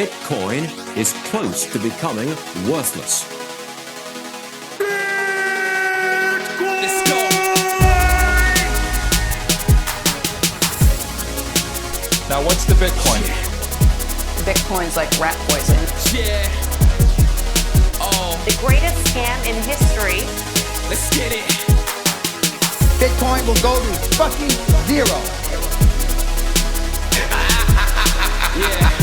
Bitcoin is close to becoming worthless. Let's go. Now, what's the Bitcoin? Bitcoin's like rat poison. Yeah. Oh, The greatest scam in history. let's get it. Bitcoin will go to fucking zero. Yeah.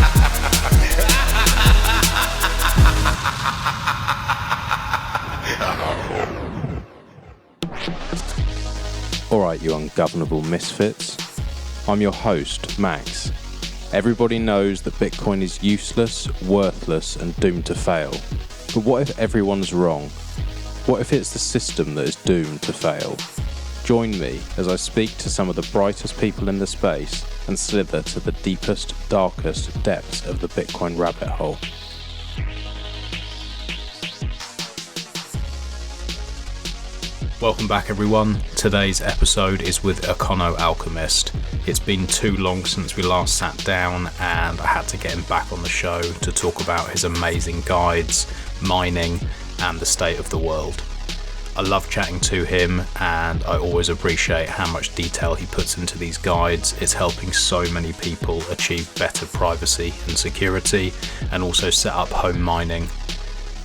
Alright, you ungovernable misfits. I'm your host, Max. Everybody knows that Bitcoin is useless, worthless, and doomed to fail. But what if everyone's wrong? What if it's the system that is doomed to fail? Join me as I speak to some of the brightest people in the space and slither to the deepest, darkest depths of the Bitcoin rabbit hole. Welcome back, everyone. Today's episode is with Econo Alchemist. It's been too long since we last sat down, and I had to get him back on the show to talk about his amazing guides, mining, and the state of the world. I love chatting to him, and I always appreciate how much detail he puts into these guides. It's helping so many people achieve better privacy and security, and also set up home mining.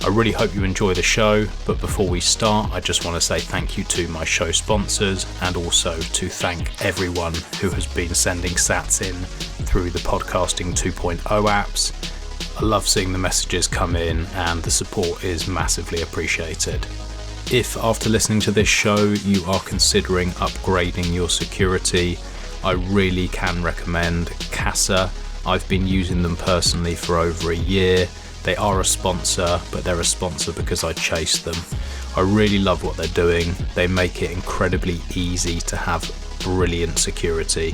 I really hope you enjoy the show, but before we start, I just want to say thank you to my show sponsors, and also to thank everyone who has been sending sats in through the Podcasting 2.0 apps. I love seeing the messages come in, and the support is massively appreciated. If after listening to this show you are considering upgrading your security, I really can recommend Casa. I've been using them personally for over a year. They are a sponsor, but they're a sponsor because I chase them. I really love what they're doing. They make it incredibly easy to have brilliant security.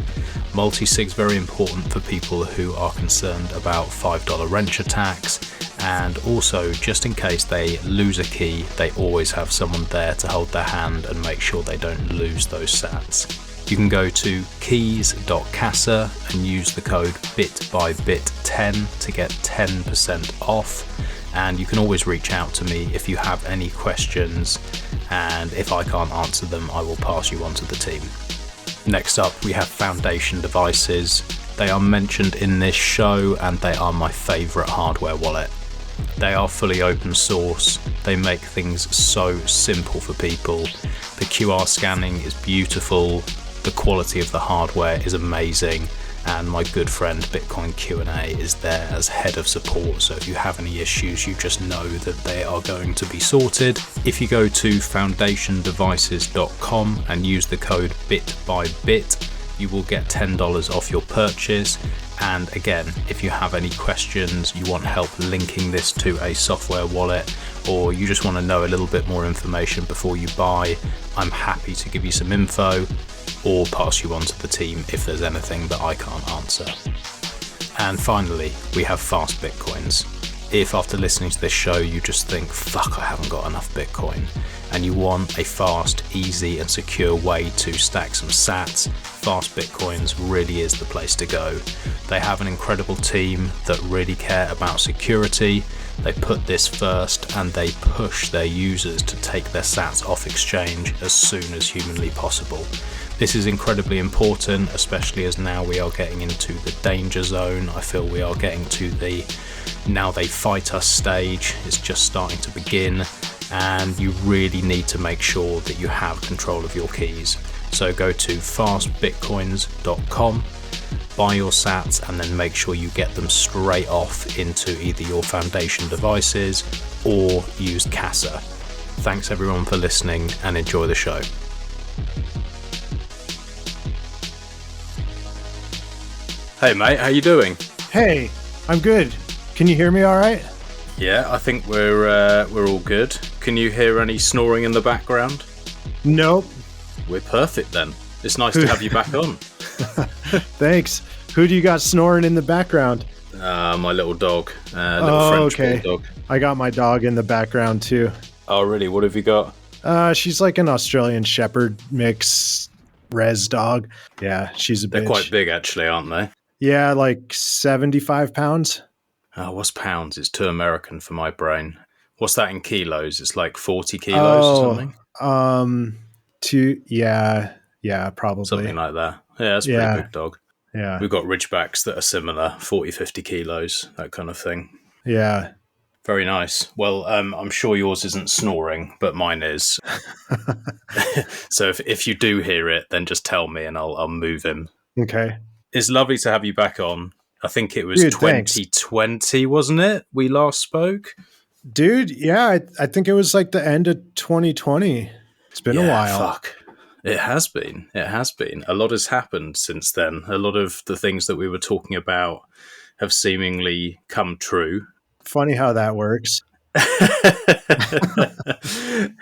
Multi-sig's very important for people who are concerned about $5 wrench attacks, and also just in case they lose a key, they always have someone there to hold their hand and make sure they don't lose those sats. You can go to keys.casa and use the code bitbybit10 to get 10% off. And you can always reach out to me if you have any questions, and if I can't answer them, I will pass you on to the team. Next up, we have Foundation Devices. They are mentioned in this show, and they are my favourite hardware wallet. They are fully open source. They make things so simple for people. The QR scanning is beautiful. The quality of the hardware is amazing, and my good friend Bitcoin Q&A is there as head of support, so if you have any issues, you just know that they are going to be sorted. If you go to foundationdevices.com and use the code BITBYBIT, you will get $10 off your purchase. And again, if you have any questions, you want help linking this to a software wallet, or you just want to know a little bit more information before you buy, I'm happy to give you some info or pass you on to the team if there's anything that I can't answer. And finally, we have Fast Bitcoins. If after listening to this show you just think, fuck, I haven't got enough Bitcoin, and you want a fast, easy and secure way to stack some sats, Fast Bitcoins really is the place to go. They have an incredible team that really care about security. They put this first, and they push their users to take their sats off exchange as soon as humanly possible. This is incredibly important, especially as now we are getting into the danger zone. I feel we are getting to the now they fight us stage. It's just starting to begin, and you really need to make sure that you have control of your keys. So go to fastbitcoins.com, buy your sats, and then make sure you get them straight off into either your Foundation devices or use Casa. Thanks everyone for listening, and enjoy the show. Hey mate, how you doing? Hey, I'm good. Can you hear me all right? Yeah, I think we're all good. Can you hear any snoring in the background? Nope. We're perfect then. It's nice to have you back on. Thanks. Who do you got snoring in the background? My little dog. Little French bulldog. I got my dog in the background too. Oh really? What have you got? She's like an Australian Shepherd mix res dog. Yeah, she's a bitch. They're quite big actually, aren't they? Yeah, like 75 pounds. Oh, what's pounds? It's too American for my brain. What's that in kilos? It's like 40 kilos or Oh, something? yeah, probably. Something like that. Yeah, that's pretty Yeah, big, dog. yeah, We've got Ridgebacks that are similar, 40, 50 kilos, that kind of thing. yeah. Very nice. Well, I'm sure yours isn't snoring, but mine is. So if you do hear it, then just tell me and I'll move him. Okay. It's lovely to have you back on. I think it was Dude, thanks. 2020, wasn't it? We last spoke. Dude, yeah, I think it was like the end of 2020. It's been a Yeah, while. fuck. It has been. It has been. A lot has happened since then. A lot of the things that we were talking about have seemingly come true. Funny how that works.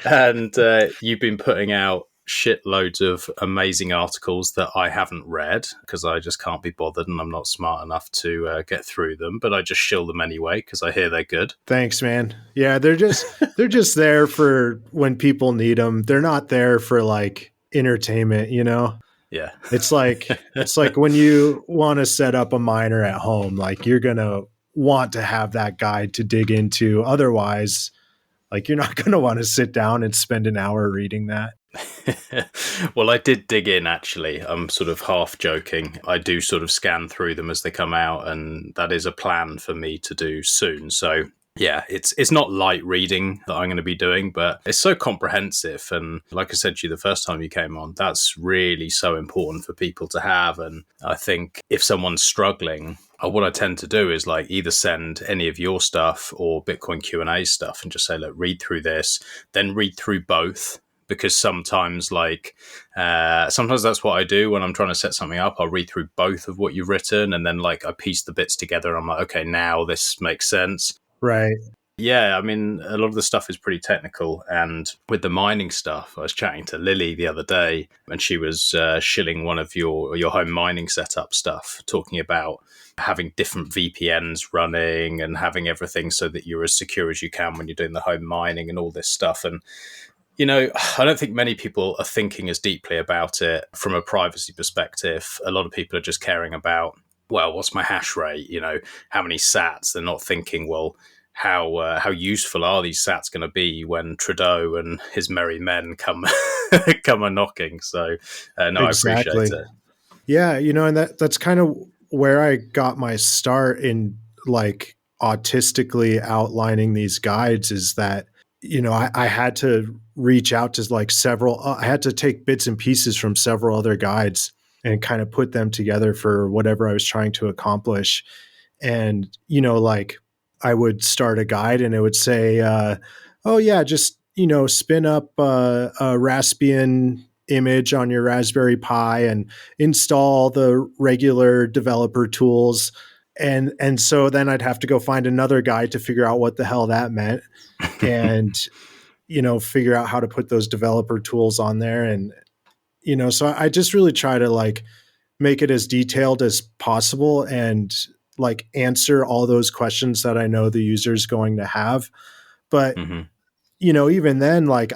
And you've been putting out shitloads of amazing articles that I haven't read because I just can't be bothered and I'm not smart enough to get through them. But I just shill them anyway because I hear they're good. Thanks, man. Yeah, they're just there for when people need them. They're not there for like entertainment, you know? Yeah. It's like when you want to set up a miner at home, like you're going to want to have that guide to dig into. Otherwise, like you're not going to want to sit down and spend an hour reading that. Well, I did dig in actually. I'm sort of half joking. I do sort of scan through them as they come out, and that is a plan for me to do soon. So yeah, it's not light reading that I'm going to be doing, but it's so comprehensive. And like I said to you the first time you came on, that's really so important for people to have. And I think if someone's struggling, what I tend to do is like either send any of your stuff or Bitcoin Q&A stuff and just say, look, read through this, then read through both. Because sometimes sometimes that's what I do when I'm trying to set something up. I'll read through both of what you've written and then like I piece the bits together. And I'm like, okay, now this makes sense. Right. Yeah, I mean, a lot of the stuff is pretty technical. And with the mining stuff, I was chatting to Lily the other day and she was shilling one of your home mining setup stuff, talking about having different VPNs running and having everything so that you're as secure as you can when you're doing the home mining and all this stuff. And you know, I don't think many people are thinking as deeply about it from a privacy perspective. A lot of people are just caring about, well, what's my hash rate? You know, how many sats? They're not thinking, well, how useful are these sats going to be when Trudeau and his merry men come come a knocking? So, no, Exactly. I appreciate it. Yeah, and that's kind of where I got my start in like autistically outlining these guides is that, I had to reach out to like I had to take bits and pieces from several other guides and kind of put them together for whatever I was trying to accomplish. And, like I would start a guide and it would say, oh yeah, just, spin up a Raspbian image on your Raspberry Pi and install the regular developer tools. And so then I'd have to go find another guide to figure out what the hell that meant and, figure out how to put those developer tools on there. And, so I just really try to like make it as detailed as possible and like answer all those questions that I know the user is going to have. But, even then, like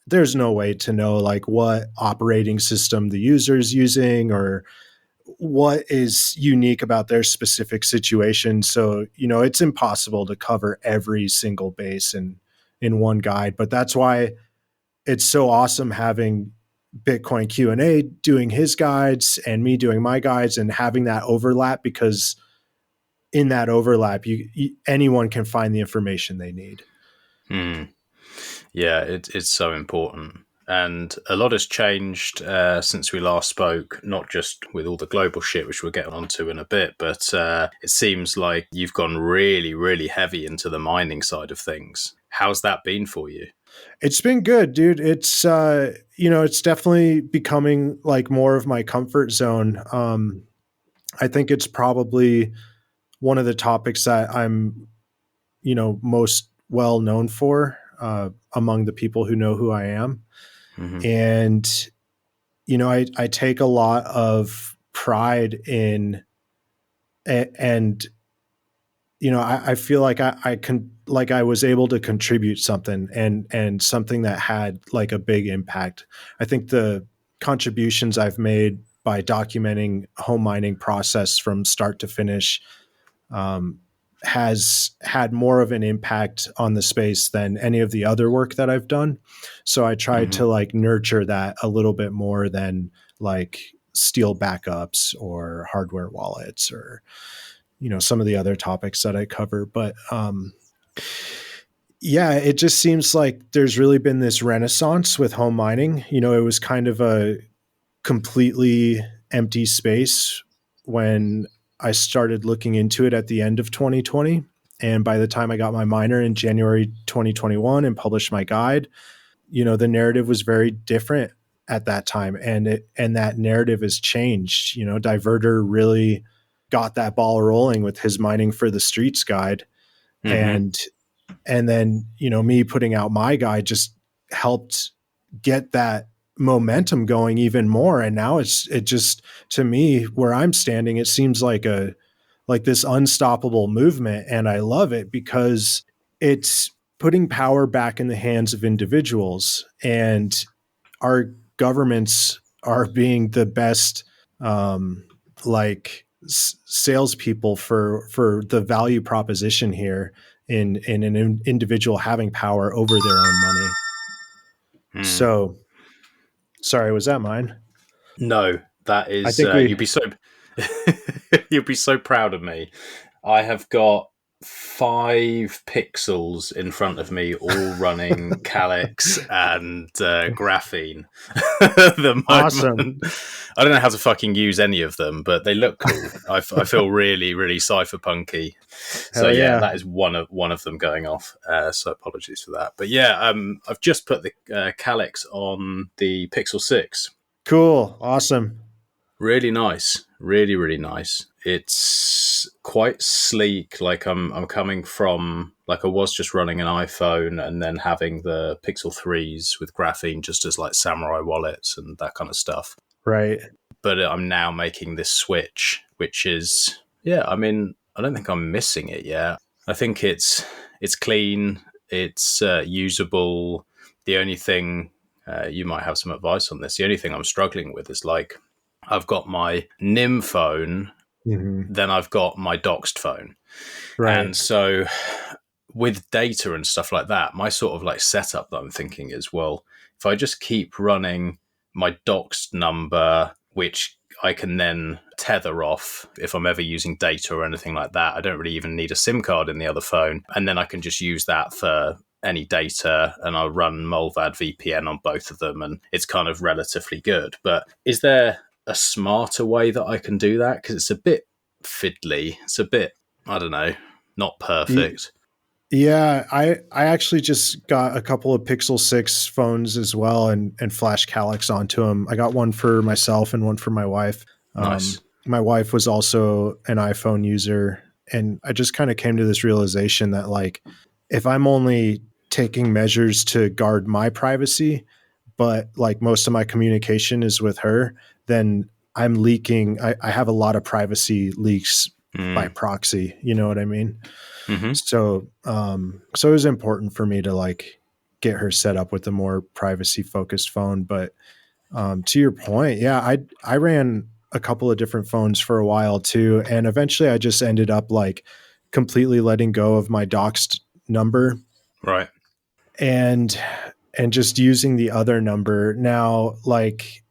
there's no way to know like what operating system the user is using or what is unique about their specific situation. So, it's impossible to cover every single base in one guide, but that's why it's so awesome having Bitcoin Q&A doing his guides and me doing my guides and having that overlap, because in that overlap, anyone can find the information they need. Yeah, it's so important. And a lot has changed since we last spoke, not just with all the global shit, which we'll get onto in a bit, but it seems like you've gone really, really heavy into the mining side of things. How's that been for you? It's been good, dude. It's, it's definitely becoming like more of my comfort zone. I think it's probably one of the topics that I'm, most well known for among the people who know who I am. And, I take a lot of pride in, and, I feel like I can, like I was able to contribute something and something that had like a big impact. I think the contributions I've made by documenting home mining process from start to finish, has had more of an impact on the space than any of the other work that I've done. So I tried to like nurture that a little bit more than like steal backups or hardware wallets or, you know, some of the other topics that I cover. But yeah, it just seems like there's really been this renaissance with home mining. You know, it was kind of a completely empty space when I started looking into it at the end of 2020. And by the time I got my miner in January 2021 and published my guide, you know, the narrative was very different at that time. And that narrative has changed. You know, Diverter really got that ball rolling with his Mining for the Streets guide. And then, you know, me putting out my guide just helped get that momentum going even more. And now it just, to me, where I'm standing, it seems like this unstoppable movement. And I love it because it's putting power back in the hands of individuals, and our governments are being the best, salespeople for the value proposition here in an individual having power over their own money. So, sorry, was that mine? No, that is. I think you'd be so you'd be so proud of me. I have got 5 pixels in front of me, all running Calyx and graphene. At the moment. Awesome. I don't know how to fucking use any of them, but they look cool. I feel really, really cypherpunky. So yeah, that is one of them going off. So apologies for that. But yeah, I've just put the Calyx on the Pixel 6. Cool. Awesome. Really nice. Really, really nice. It's quite sleek. Like I'm coming from, like I was just running an iPhone and then having the Pixel 3s with graphene just as like samurai wallets and that kind of stuff. Right. But I'm now making this switch, which is, yeah, I mean, I don't think I'm missing it yet. I think it's clean. It's usable. The only thing, you might have some advice on this. The only thing I'm struggling with is like, I've got my NIM phone, then I've got my doxed phone. Right. And so with data and stuff like that, my sort of like setup that I'm thinking is, well, if I just keep running my doxed number, which I can then tether off if I'm ever using data or anything like that, I don't really even need a SIM card in the other phone. And then I can just use that for any data, and I'll run Molvad VPN on both of them, and it's kind of relatively good. But is there a smarter way that I can do that? Because it's a bit fiddly. It's a bit, I don't know, not perfect. Yeah, I actually just got a couple of Pixel 6 phones as well and flashed Calyx onto them. I got one for myself and one for my wife. Nice. My wife was also an iPhone user, and I just kind of came to this realization that like, if I'm only taking measures to guard my privacy, but like most of my communication is with her, then I'm leaking. I have a lot of privacy leaks by proxy. You know what I mean? So it was important for me to like get her set up with a more privacy focused phone. But to your point, yeah, I ran a couple of different phones for a while too. And eventually I just ended up like completely letting go of my doxed number. Right. And just using the other number. Now, like,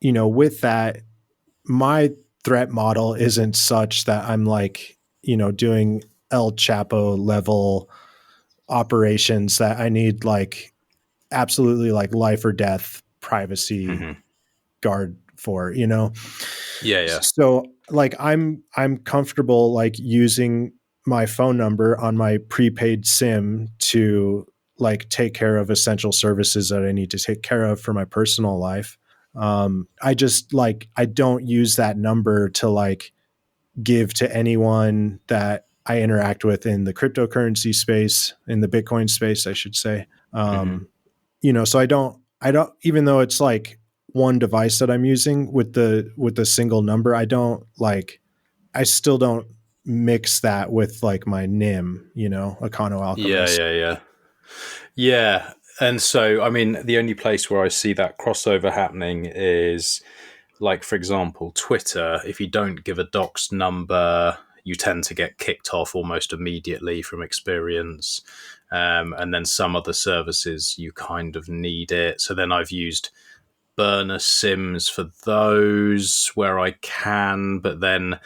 you know, with that, my threat model isn't such that I'm like, you know, doing El Chapo level operations that I need like absolutely like life or death privacy guard for, you know? Yeah. So like I'm comfortable like using my phone number on my prepaid SIM to like take care of essential services that I need to take care of for my personal life. I just like, I don't use that number to like give to anyone that I interact with in the cryptocurrency space, in the Bitcoin space, I should say. You know, so I don't, even though it's like one device that I'm using with the single number, I still don't mix that with like my NIM, you know, Econo Alchemist. Yeah. And so, I mean, the only place where I see that crossover happening is like, for example, Twitter. If you don't give a doxed number, you tend to get kicked off almost immediately from experience. And then some other services, you kind of need it. So then I've used burner sims for those where I can, but then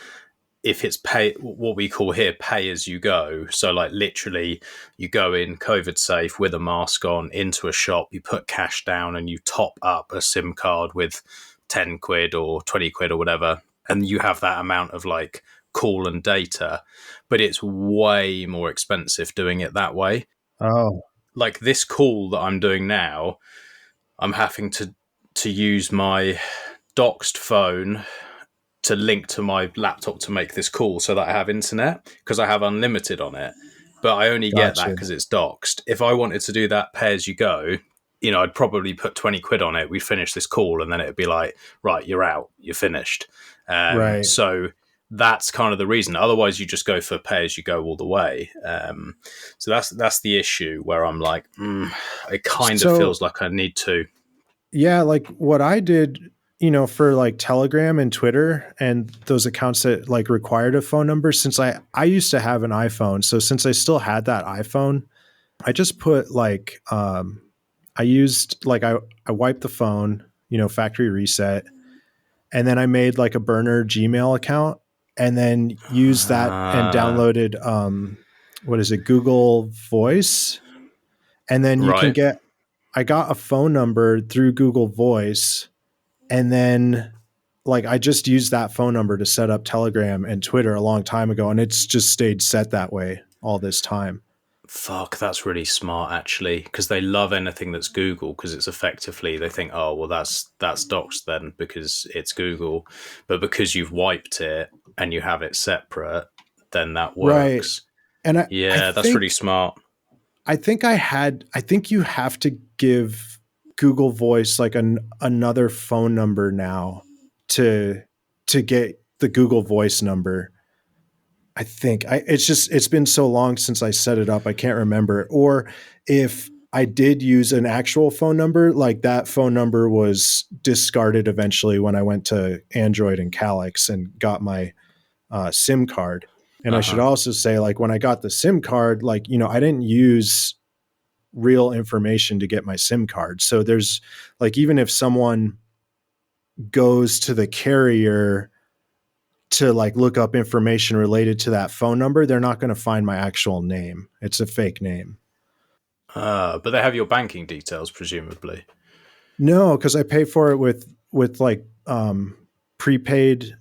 if it's pay, what we call here pay as you go, so like literally you go in COVID safe with a mask on into a shop, you put cash down and you top up a sim card with 10 quid or 20 quid or whatever, and you have that amount of like call and data, but it's way more expensive doing it that way. Oh, Like this call that I'm doing now, I'm having to use my doxed phone to link to my laptop to make this call so that I have internet, because I have unlimited on it. But I only get that gotcha. because it's doxed. If I wanted to do that pay as you go, I'd probably put 20 quid on it. We'd finish this call and then it'd be like, right, you're out, you're finished. Right. So that's kind of the reason. Otherwise, you just go for pay as you go all the way. So that's the issue where I'm like, it kind of feels like I need to. Yeah, like what I did, for like Telegram and Twitter and those accounts that like required a phone number, since I used to have an iPhone. So since I still had that iPhone, I just put like, I used like, I wiped the phone, factory reset. And then I made like a burner Gmail account and then used that and downloaded, what is it? Google Voice. And then you can Right. I got a phone number through Google Voice, and then like I just used that phone number to set up Telegram and Twitter a long time ago, and it's just stayed set that way all this time. Fuck, that's really smart actually, because they love anything that's Google, because it's effectively, they think, oh well, that's doxed then because it's Google, but because you've wiped it and you have it separate, then that Right. works. And that's really smart. I think you have to give Google Voice like another phone number now to get the Google Voice number. I think it's been so long since I set it up. I can't remember. Or if I did use an actual phone number, like that phone number was discarded eventually when I went to Android and Calyx and got my SIM card. And I should also say, like, when I got the SIM card, like, I didn't use real information to get my SIM card. So there's like, even if someone goes to the carrier to like look up information related to that phone number, they're not going to find my actual name. It's a fake name. But they have your banking details, presumably. No, because I pay for it with like prepaid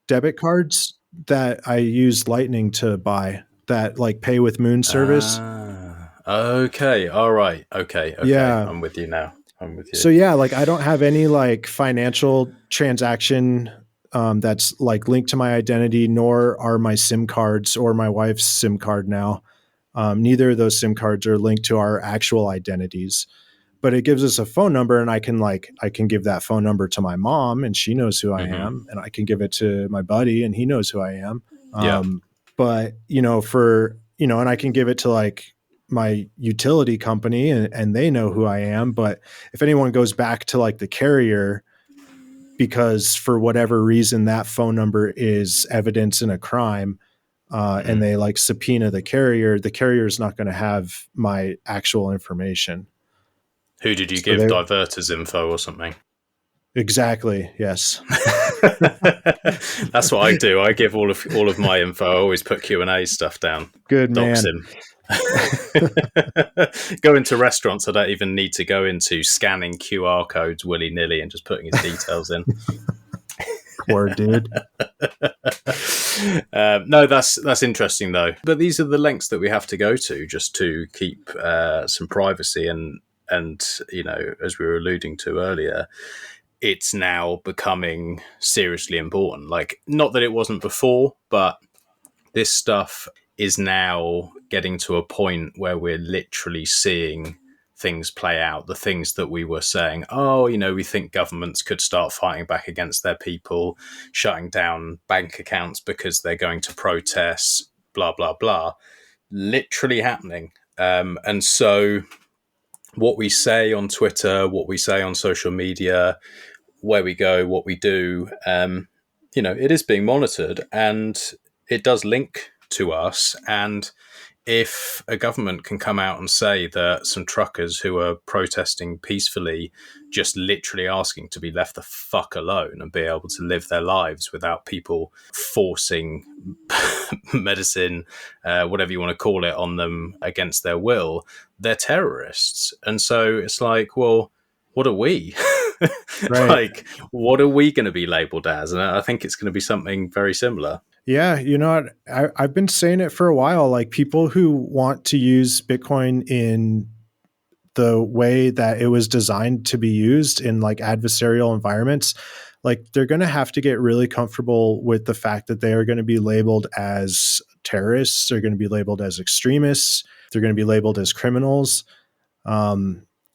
debit cards that I use Lightning to buy, that like pay with Moon service. Okay. All right. Okay. Yeah. I'm with you now. I'm with you. So yeah, like I don't have any like financial transaction that's like linked to my identity, nor are my SIM cards or my wife's SIM card now. Neither of those SIM cards are linked to our actual identities, but it gives us a phone number, and I can give that phone number to my mom and she knows who I am, and I can give it to my buddy and he knows who I am. But and I can give it to like my utility company and they know who I am. But if anyone goes back to like the carrier, because for whatever reason that phone number is evidence in a crime, and they like subpoena the carrier is not going to have my actual information. Who did you give diverters info or something? Exactly. Yes. That's what I do. I give all of my info. I always put Q&A stuff down. Good man. Go into restaurants I don't even need to go into, scanning QR codes willy-nilly and just putting his details in. Poor dude. No, that's interesting though. But these are the lengths that we have to go to just to keep some privacy, and as we were alluding to earlier, it's now becoming seriously important. Like, not that it wasn't before, but this stuff is now getting to a point where we're literally seeing things play out. The things that we were saying, we think governments could start fighting back against their people, shutting down bank accounts because they're going to protest, blah, blah, blah, literally happening. And so what we say on Twitter, what we say on social media, where we go, what we do, it is being monitored, and it does link to us. And if a government can come out and say that some truckers who are protesting peacefully, just literally asking to be left the fuck alone and be able to live their lives without people forcing medicine, whatever you want to call it, on them against their will, they're terrorists. And so it's like, well, what are we? Right. Like, what are we going to be labeled as? And I think it's going to be something very similar. Yeah, you know what? I've been saying it for a while. Like, people who want to use Bitcoin in the way that it was designed to be used in like adversarial environments, like they're going to have to get really comfortable with the fact that they are going to be labeled as terrorists. They're going to be labeled as extremists. They're going to be labeled as criminals.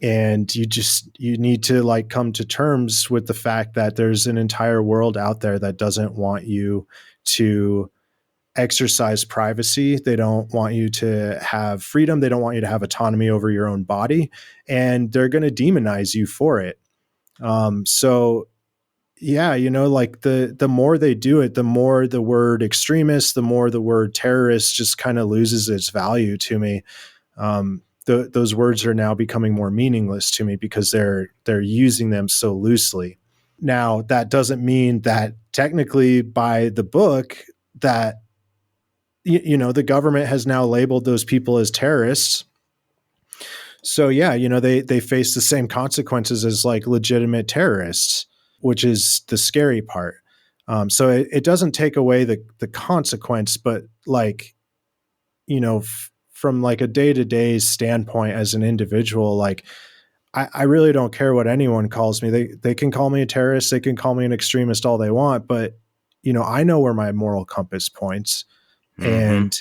And you need to like come to terms with the fact that there's an entire world out there that doesn't want you to exercise privacy. They don't want you to have freedom. They don't want you to have autonomy over your own body, and they're going to demonize you for it. So yeah, you know, like the more they do it, the more the word extremist, the more the word terrorist just kind of loses its value to me. Those words are now becoming more meaningless to me because they're using them so loosely. Now, that doesn't mean that technically by the book that, you know, the government has now labeled those people as terrorists. So yeah, you know, they face the same consequences as like legitimate terrorists, which is the scary part. So it doesn't take away the consequence, but like, you know, from like a day-to-day standpoint as an individual, like I really don't care what anyone calls me. They can call me a terrorist, they can call me an extremist all they want, but you know, I know where my moral compass points. And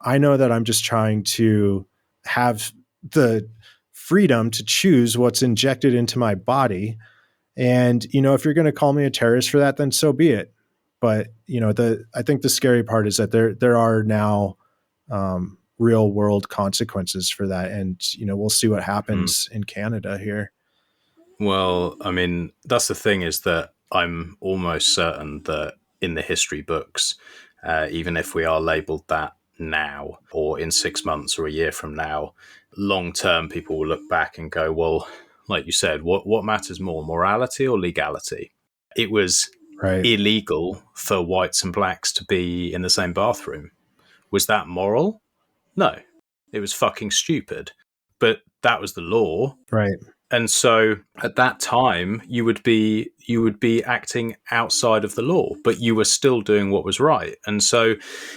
I know that I'm just trying to have the freedom to choose what's injected into my body. And, you know, if you're going to call me a terrorist for that, then so be it. But, you know, I think the scary part is that there are now real world consequences for that. And, you know, we'll see what happens in Canada here. Well, I mean, that's the thing, is that I'm almost certain that in the history books, even if we are labeled that now or in 6 months or a year from now, long term, people will look back and go, well, like you said, what matters more, morality or legality? It was illegal for whites and blacks to be in the same bathroom. Was that moral? No, it was fucking stupid. But that was the law. Right. And so at that time, you would be acting outside of the law, but you were still doing what was right. And so,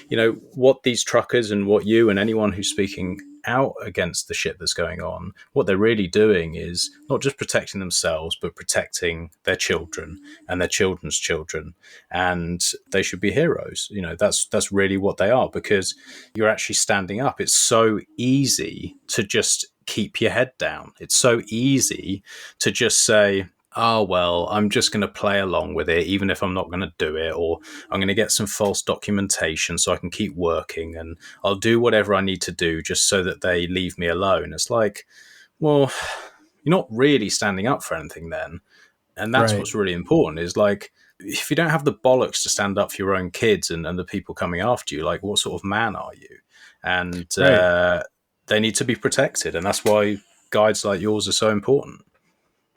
you know, what these truckers and what you and anyone who's speaking out against the shit that's going on, what they're really doing is not just protecting themselves, but protecting their children and their children's children. And they should be heroes. You know, that's really what they are, because you're actually standing up. It's so easy to just keep your head down. It's so easy to just say, oh, well, I'm just going to play along with it, even if I'm not going to do it, or I'm going to get some false documentation so I can keep working, and I'll do whatever I need to do just so that they leave me alone. It's like, well, you're not really standing up for anything then. And that's what's really important, is like, if you don't have the bollocks to stand up for your own kids and the people coming after you, like, what sort of man are you? And they need to be protected. And that's why guides like yours are so important.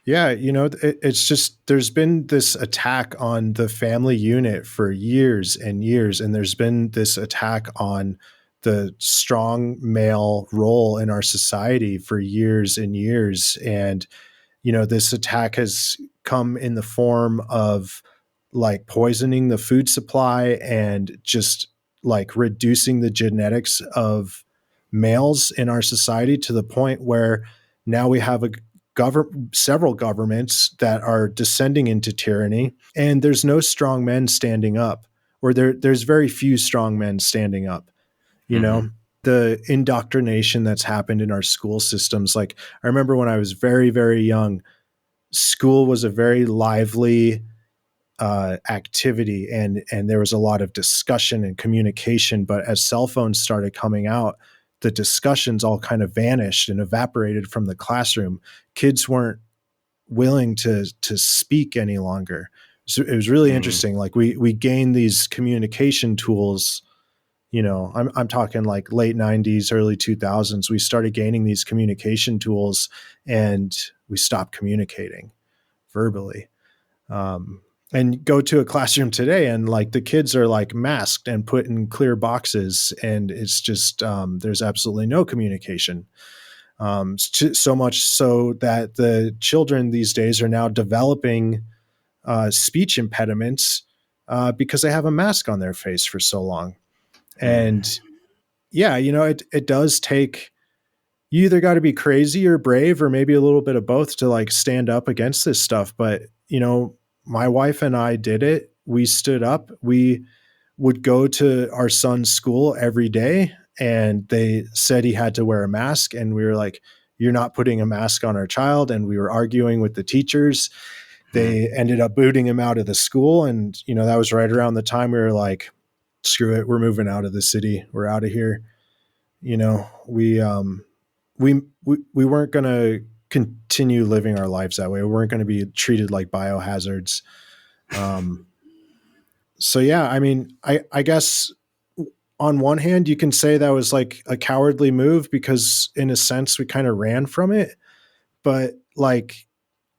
Yeah, you know, it's just, there's been this attack on the family unit for years and years, and there's been this attack on the strong male role in our society for years and years. And, you know, this attack has come in the form of like poisoning the food supply and just like reducing the genetics of males in our society to the point where now we have several governments that are descending into tyranny, and there's no strong men standing up, or there's very few strong men standing up. You know, the indoctrination that's happened in our school systems. Like, I remember when I was very, very young, school was a very lively activity, and there was a lot of discussion and communication. But as cell phones started coming out, the discussions all kind of vanished and evaporated from the classroom. Kids weren't willing to speak any longer. So it was really interesting. Like we gained these communication tools I'm talking like late 90s, early 2000s, we started gaining these communication tools and we stopped communicating verbally. And go to a classroom today and like the kids are like masked and put in clear boxes, and it's just there's absolutely no communication. So much so that the children these days are now developing speech impediments because they have a mask on their face for so long. And yeah, it does take, you either got to be crazy or brave or maybe a little bit of both to like stand up against this stuff. But, my wife and I did it. We stood up. We would go to our son's school every day and they said he had to wear a mask. And we were like, you're not putting a mask on our child. And we were arguing with the teachers. They ended up booting him out of the school. And, that was right around the time we were like, screw it, we're moving out of the city. We're out of here. We weren't going to continue living our lives that way. We weren't going to be treated like biohazards. So yeah, I mean, I guess on one hand, you can say that was like a cowardly move because in a sense we kind of ran from it. But like,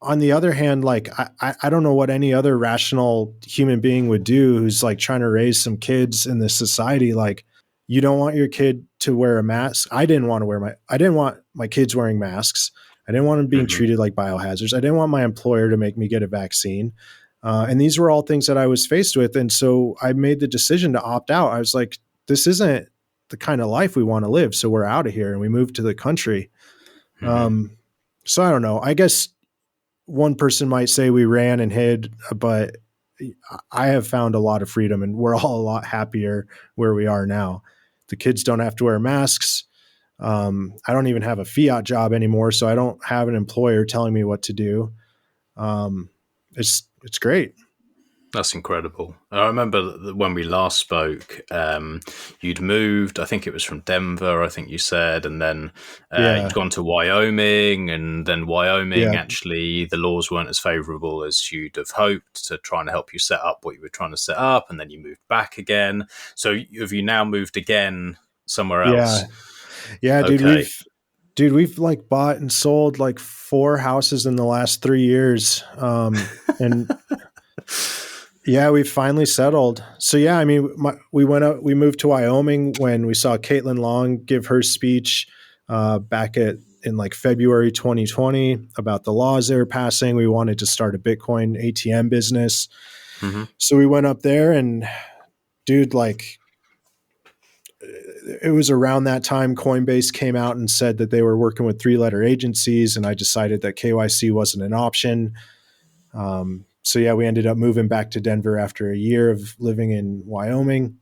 on the other hand, like, I don't know what any other rational human being would do who's like trying to raise some kids in this society. Like, you don't want your kid to wear a mask. I didn't want my kids wearing masks. I didn't want them being treated like biohazards. I didn't want my employer to make me get a vaccine. And these were all things that I was faced with. And so I made the decision to opt out. I was like, this isn't the kind of life we want to live. So we're out of here. And we moved to the country. So I don't know. I guess one person might say we ran and hid, but I have found a lot of freedom and we're all a lot happier where we are now. The kids don't have to wear masks. I don't even have a fiat job anymore, so I don't have an employer telling me what to do. It's great. That's incredible. I remember that when we last spoke, you'd moved, I think it was from Denver, I think you said, and then you'd gone to Wyoming, and then Wyoming, actually, the laws weren't as favorable as you'd have hoped to try and help you set up what you were trying to set up, and then you moved back again. So have you now moved again somewhere else? Yeah, Okay. We've like bought and sold like 4 houses in the last 3 years. And yeah, we finally settled. So yeah, I mean, we moved to Wyoming when we saw Caitlin Long give her speech back in like February 2020 about the laws they were passing. We wanted to start a Bitcoin ATM business. So we went up there and dude, like it was around that time Coinbase came out and said that they were working with 3-letter agencies. And I decided that KYC wasn't an option. So yeah, we ended up moving back to Denver after a year of living in Wyoming.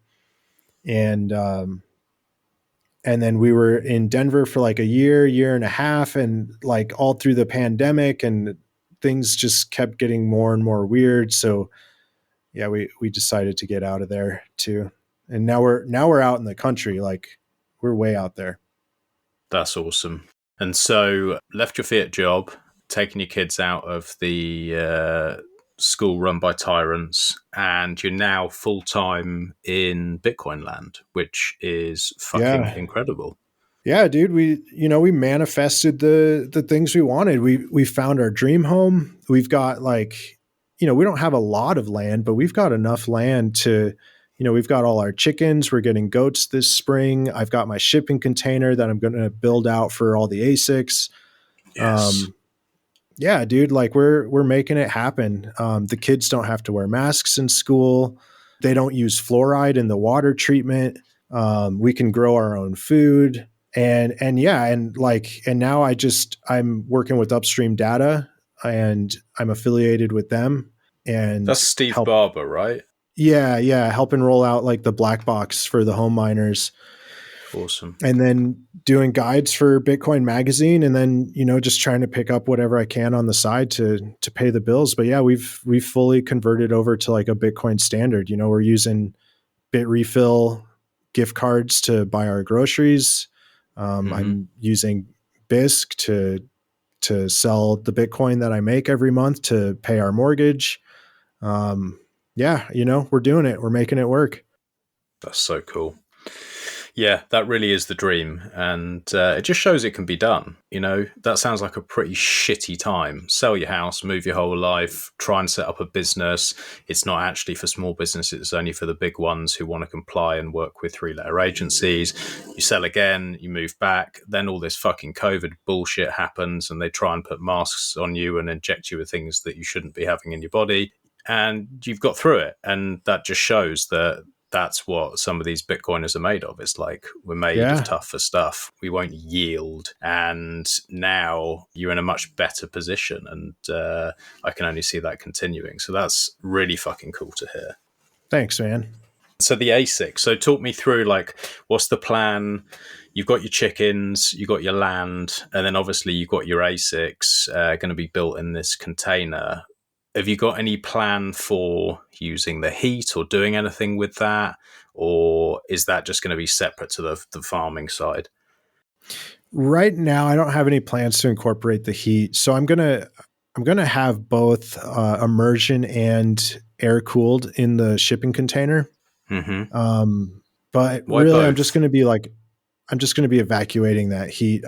And then we were in Denver for like a year and a half, and like all through the pandemic, and things just kept getting more and more weird. So yeah, we decided to get out of there too. And now we're out in the country, like we're way out there. That's awesome. And so left your fiat job, taking your kids out of the school run by tyrants, and you're now full-time in Bitcoin land, which is fucking incredible. Yeah, dude, we manifested the things we wanted. We found our dream home. We've got like, we don't have a lot of land, but we've got enough land to, we've got all our chickens. We're getting goats this spring. I've got my shipping container that I'm going to build out for all the ASICs. Yes. Yeah, dude, like we're making it happen. The kids don't have to wear masks in school. They don't use fluoride in the water treatment. We can grow our own food. And now I'm working with Upstream Data and I'm affiliated with them. And that's Steve Barber, right? Yeah. Helping roll out like the black box for the home miners. Awesome. And then doing guides for Bitcoin Magazine, and then, just trying to pick up whatever I can on the side to pay the bills. But yeah, we've fully converted over to like a Bitcoin standard. We're using BitRefill gift cards to buy our groceries. I'm using BISC to sell the Bitcoin that I make every month to pay our mortgage. Yeah, we're doing it. We're making it work. That's so cool. Yeah, that really is the dream. And it just shows it can be done. You know, that sounds like a pretty shitty time. Sell your house, move your whole life, try and set up a business. It's not actually for small businesses, it's only for the big ones who want to comply and work with 3-letter agencies. You sell again, you move back, then all this fucking COVID bullshit happens and they try and put masks on you and inject you with things that you shouldn't be having in your body. And you've got through it. And that just shows that that's what some of these Bitcoiners are made of. It's like, we're made of tougher stuff. We won't yield. And now you're in a much better position. And I can only see that continuing. So that's really fucking cool to hear. Thanks, man. So the ASIC. So talk me through, like, what's the plan? You've got your chickens, you've got your land, and then obviously you've got your ASICs going to be built in this container. Have you got any plan for using the heat or doing anything with that? Or is that just going to be separate to the farming side? Right now, I don't have any plans to incorporate the heat. So I'm gonna have both immersion and air cooled in the shipping container. Mm-hmm. But Why really, both? I'm just going to be evacuating that heat.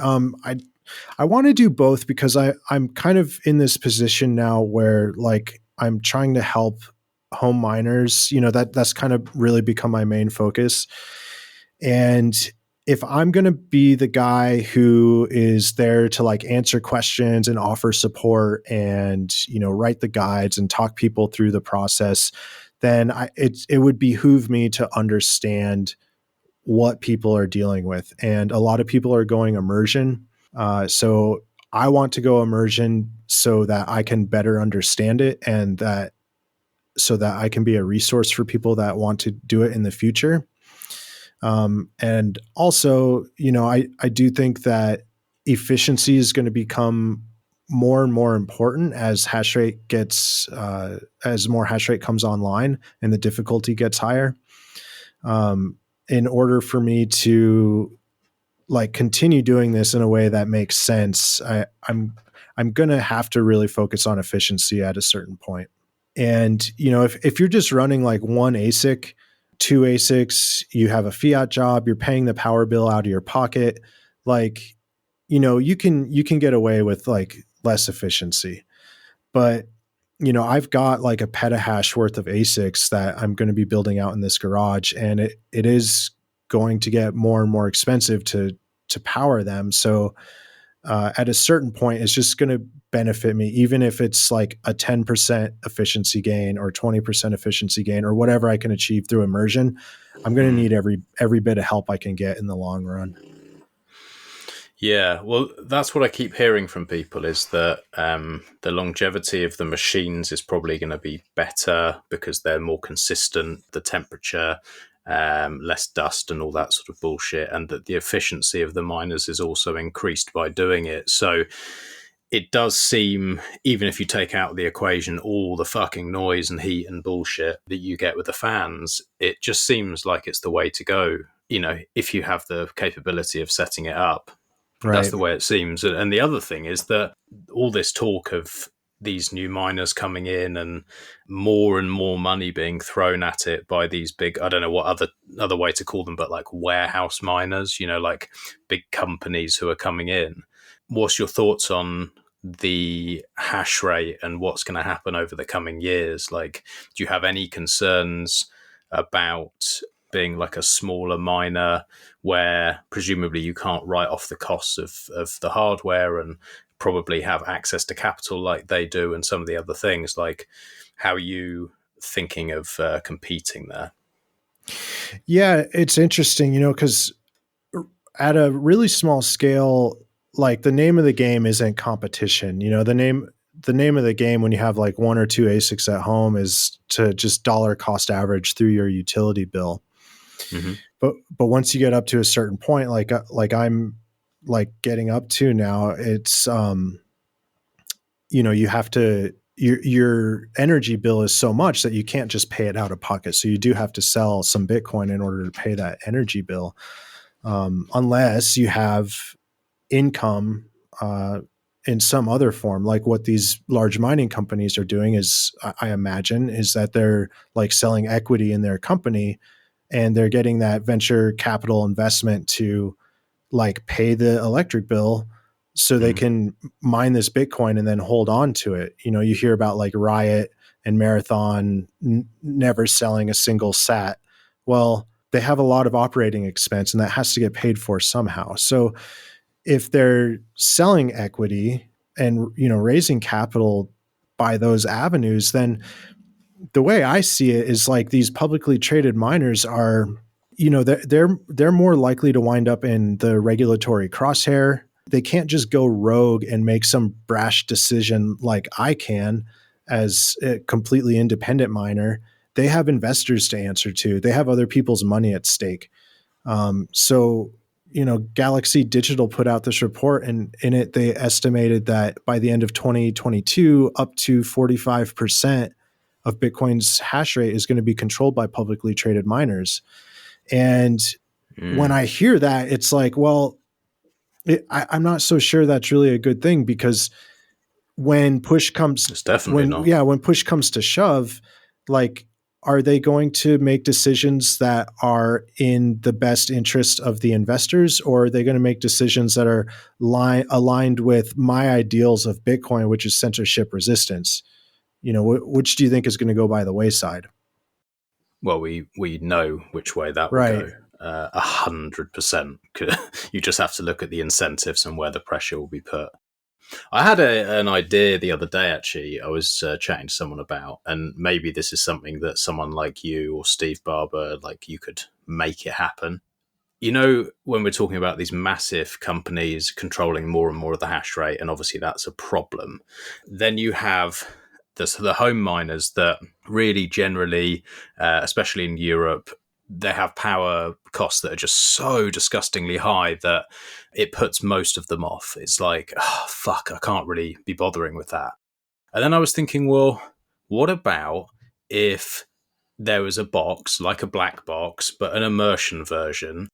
I want to do both because I'm kind of in this position now where, like, I'm trying to help home miners. You know, that's kind of really become my main focus. And if I'm going to be the guy who is there to, like, answer questions and offer support and, you know, write the guides and talk people through the process, then it would behoove me to understand what people are dealing with. And a lot of people are going immersion. So I want to go immersion so that I can better understand it and so that I can be a resource for people that want to do it in the future. And also, you know, I do think that efficiency is going to become more and more important as as more hash rate comes online and the difficulty gets higher. In order for me to, like, continue doing this in a way that makes sense, I'm going to have to really focus on efficiency at a certain point. And, you know, if you're just running like one ASIC, two ASICs, you have a fiat job, you're paying the power bill out of your pocket, like, you know, you can get away with, like, less efficiency. But, you know, I've got like a petahash worth of ASICs that I'm going to be building out in this garage, and it is going to get more and more expensive to power them. So at a certain point, it's just going to benefit me, even if it's like a 10% efficiency gain or 20% efficiency gain or whatever I can achieve through immersion. I'm going to need every bit of help I can get in the long run. Yeah, well, that's what I keep hearing from people, is that the longevity of the machines is probably going to be better because they're more consistent, the temperature, less dust and all that sort of bullshit, and that the efficiency of the miners is also increased by doing it. So it does seem, even if you take out of the equation all the fucking noise and heat and bullshit that you get with the fans, it just seems like it's the way to go, you know, if you have the capability of setting it up. Right. That's the way it seems. And the other thing is that all this talk of these new miners coming in and more money being thrown at it by these big, I don't know what other way to call them, but like warehouse miners, you know, like big companies who are coming in. What's your thoughts on the hash rate and what's going to happen over the coming years? Like, do you have any concerns about being like a smaller miner where presumably you can't write off the costs of the hardware and probably have access to capital like they do and some of the other things? Like, how are you thinking of competing there? Yeah, it's interesting, you know, because at a really small scale, like, the name of the game isn't competition. You know, the name of the game when you have like one or two ASICs at home is to just dollar cost average through your utility bill. Mm-hmm. But once you get up to a certain point, like I'm like getting up to now, it's you know, you have to, your energy bill is so much that you can't just pay it out of pocket. So you do have to sell some Bitcoin in order to pay that energy bill, unless you have income in some other form. Like what these large mining companies are doing is, I imagine, is that they're like selling equity in their company and they're getting that venture capital investment to like pay the electric bill so they can mine this Bitcoin and then hold on to it. You know, you hear about like Riot and Marathon never selling a single sat. Well, they have a lot of operating expense and that has to get paid for somehow. So if they're selling equity and, you know, raising capital by those avenues, then the way I see it is like these publicly traded miners are, you know, they're more likely to wind up in the regulatory crosshair. They can't just go rogue and make some brash decision like I can as a completely independent miner. They have investors to answer to. They have other people's money at stake. So, you know, Galaxy Digital put out this report, and in it they estimated that by the end of 2022, up to 45% of Bitcoin's hash rate is going to be controlled by publicly traded miners. And when I hear that, it's like, well, I'm not so sure that's really a good thing, because when push comes, It's definitely not. when push comes to shove, like, are they going to make decisions that are in the best interest of the investors, or are they going to make decisions that are aligned with my ideals of Bitcoin, which is censorship resistance? You know, which do you think is going to go by the wayside? Well, we know which way that will Right. go. 100%. You just have to look at the incentives and where the pressure will be put. I had an idea the other day, actually, I was chatting to someone about, and maybe this is something that someone like you or Steve Barber, like, you could make it happen. You know, when we're talking about these massive companies controlling more and more of the hash rate, and obviously that's a problem, then you have the home miners that really generally, especially in Europe, they have power costs that are just so disgustingly high that it puts most of them off. It's like, oh, fuck, I can't really be bothering with that. And then I was thinking, well, what about if there was a box, like a black box, but an immersion version,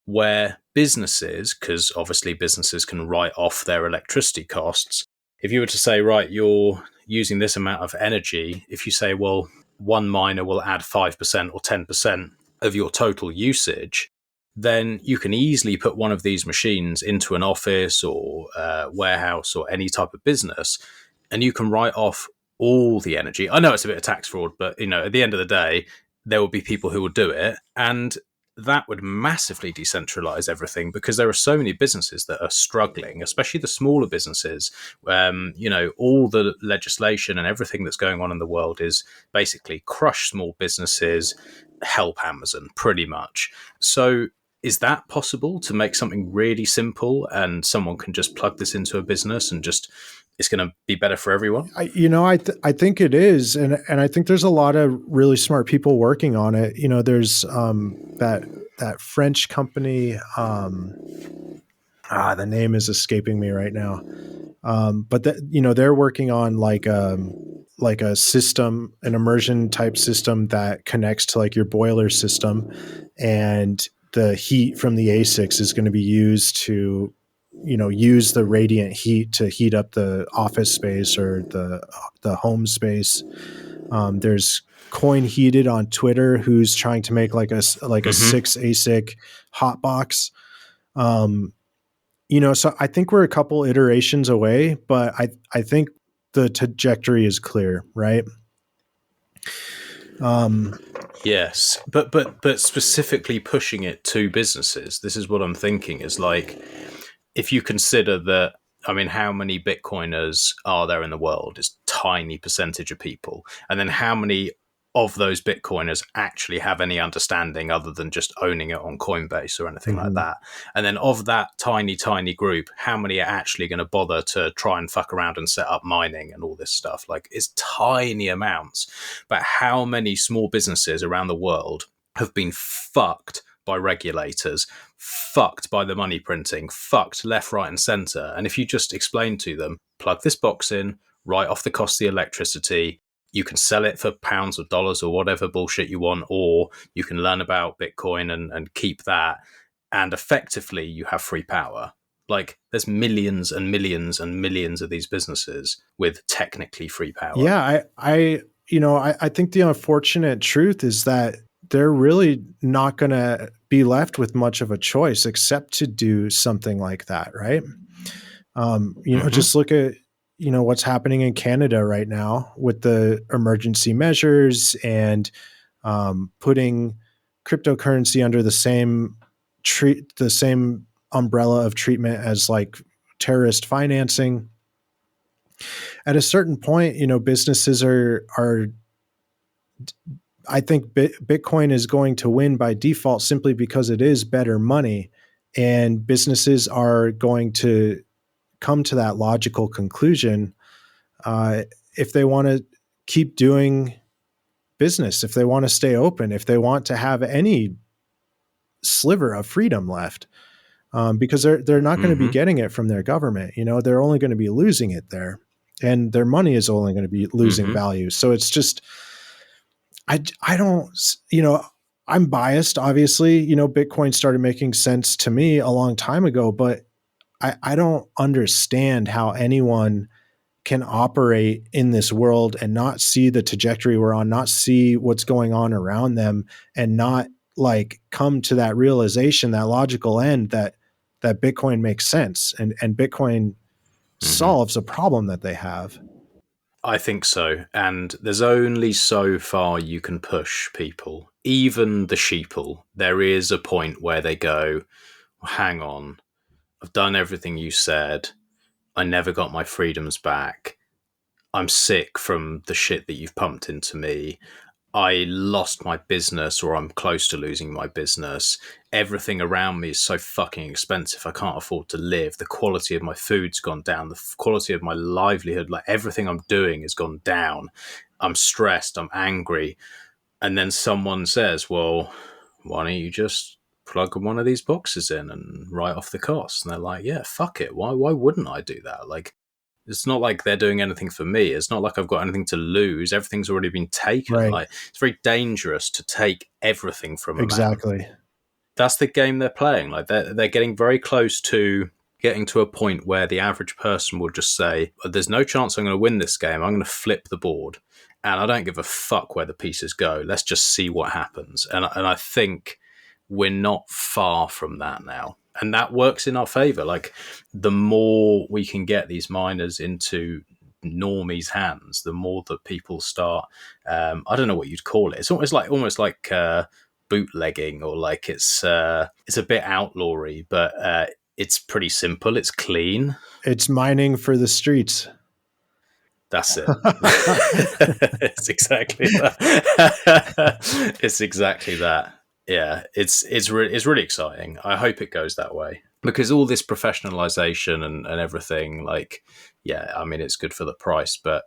where businesses, because obviously businesses can write off their electricity costs. If you were to say, right, you're using this amount of energy, if you say, well, one miner will add 5% or 10% of your total usage, then you can easily put one of these machines into an office or warehouse or any type of business, and you can write off all the energy. I know it's a bit of tax fraud, but, you know, at the end of the day, there will be people who will do it, and that would massively decentralize everything, because there are so many businesses that are struggling, especially the smaller businesses. You know, all the legislation and everything that's going on in the world is basically crush small businesses, help Amazon, pretty much. So is that possible, to make something really simple and someone can just plug this into a business and just, it's going to be better for everyone? I think it is, and I think there's a lot of really smart people working on it. You know, there's that French company. The name is escaping me right now. But you know, they're working on like a system, an immersion type system that connects to like your boiler system, and the heat from the ASICs is going to be used to, you know, use the radiant heat to heat up the office space or the home space. There's Coin Heated on Twitter, who's trying to make like a 6 ASIC hotbox. You know, so I think we're a couple iterations away, but I think the trajectory is clear, right? Yes, but specifically pushing it to businesses. This is what I'm thinking, is like, if you consider that, I mean, how many Bitcoiners are there in the world? Is tiny percentage of people. And then how many of those Bitcoiners actually have any understanding other than just owning it on Coinbase or anything like that? And then of that tiny group, how many are actually going to bother to try and fuck around and set up mining and all this stuff? Like, it's tiny amounts. But how many small businesses around the world have been fucked by regulators, fucked by the money printing, fucked left, right, and center? And if you just explain to them, plug this box in, write off the cost of the electricity, you can sell it for pounds or dollars or whatever bullshit you want, or you can learn about Bitcoin and keep that, and effectively you have free power. Like, there's millions and millions and millions of these businesses with technically free power. Yeah, I think the unfortunate truth is that they're really not going to be left with much of a choice except to do something like that, right? Just look at, what's happening in Canada right now with the emergency measures and putting cryptocurrency under the same umbrella of treatment as like terrorist financing. At a certain point, businesses are I think Bitcoin is going to win by default simply because it is better money, and businesses are going to come to that logical conclusion if they want to keep doing business, if they want to stay open, if they want to have any sliver of freedom left, because they're not going to be getting it from their government. They're only going to be losing it there, and their money is only going to be losing value. So it's just, I don't, I'm biased, obviously. Bitcoin started making sense to me a long time ago, but I don't understand how anyone can operate in this world and not see the trajectory we're on, not see what's going on around them, and not like come to that realization, that logical end that Bitcoin makes sense and Bitcoin solves a problem that they have. I think so. And there's only so far you can push people, even the sheeple. There is a point where they go, hang on, I've done everything you said. I never got my freedoms back. I'm sick from the shit that you've pumped into me. I lost my business, or I'm close to losing my business. Everything around me is so fucking expensive. I can't afford to live. The quality of my food's gone down. The quality of my livelihood, like everything I'm doing has gone down. I'm stressed. I'm angry. And then someone says, well, why don't you just plug one of these boxes in and write off the costs? And they're like, yeah, fuck it. Why wouldn't I do that? Like, it's not like they're doing anything for me. It's not like I've got anything to lose. Everything's already been taken. Right. Like, it's very dangerous to take everything from a Exactly. man. That's the game they're playing. Like, they're getting very close to getting to a point where the average person will just say, there's no chance I'm going to win this game. I'm going to flip the board. And I don't give a fuck where the pieces go. Let's just see what happens. And I think we're not far from that now. And that works in our favor. Like, the more we can get these miners into normies' hands, the more that people start. I don't know what you'd call it. It's almost like bootlegging, or like it's a bit outlawry, but it's pretty simple. It's clean. It's mining for the streets. That's it. It's exactly that. It's exactly that. Yeah, it's really exciting. I hope it goes that way, because all this professionalization and everything, like, yeah, I mean, it's good for the price, but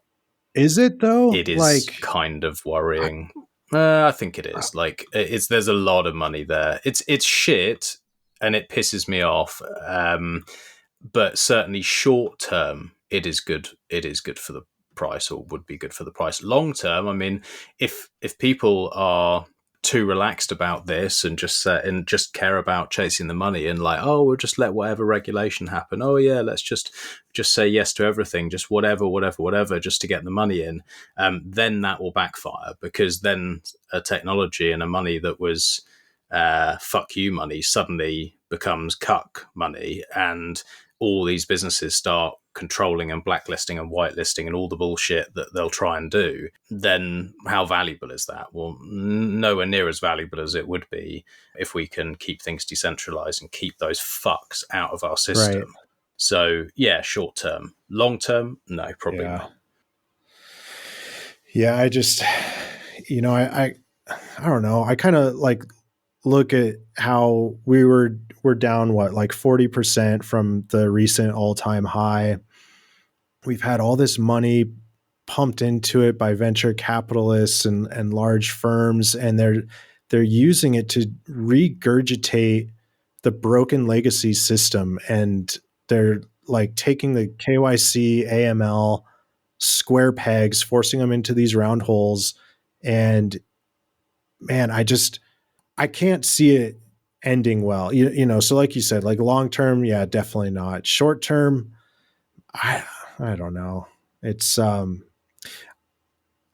is it though? It is like, kind of worrying. I think it is. Like, there's a lot of money there. It's shit, and it pisses me off. But certainly short term, it is good. It is good for the price, or would be good for the price. Long term, I mean, if people are too relaxed about this and just care about chasing the money and like, oh, we'll just let whatever regulation happen. Oh yeah, let's just say yes to everything, just whatever, just to get the money in. Then that will backfire, because then a technology and a money that was fuck you money suddenly becomes cuck money, and all these businesses start controlling and blacklisting and whitelisting and all the bullshit that they'll try and do. Then how valuable is that? Well, nowhere near as valuable as it would be if we can keep things decentralized and keep those fucks out of our system. Right. So yeah, short term. Long term, no, probably not. Yeah, I just, I don't know. I kind of like look at how we're down, like 40% from the recent all-time high. We've had all this money pumped into it by venture capitalists and large firms, and they're using it to regurgitate the broken legacy system. And they're like taking the KYC, AML, square pegs, forcing them into these round holes. And man, I can't see it ending well. So like you said, like long term, yeah, definitely not. Short term, I don't know. It's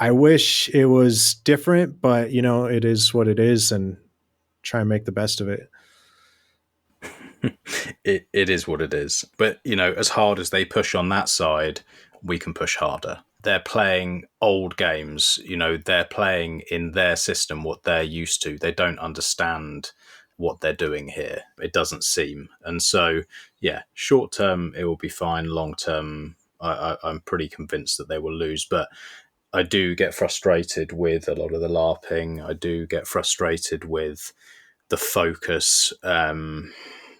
I wish it was different, but you know, it is what it is, and try and make the best of it. It is what it is. But, you know, as hard as they push on that side, we can push harder. They're playing old games, you know, they're playing in their system what they're used to. They don't understand what they're doing here. It doesn't seem. And so, yeah, short term, it will be fine. Long term, I'm pretty convinced that they will lose. But I do get frustrated with a lot of the LARPing. I do get frustrated with the focus.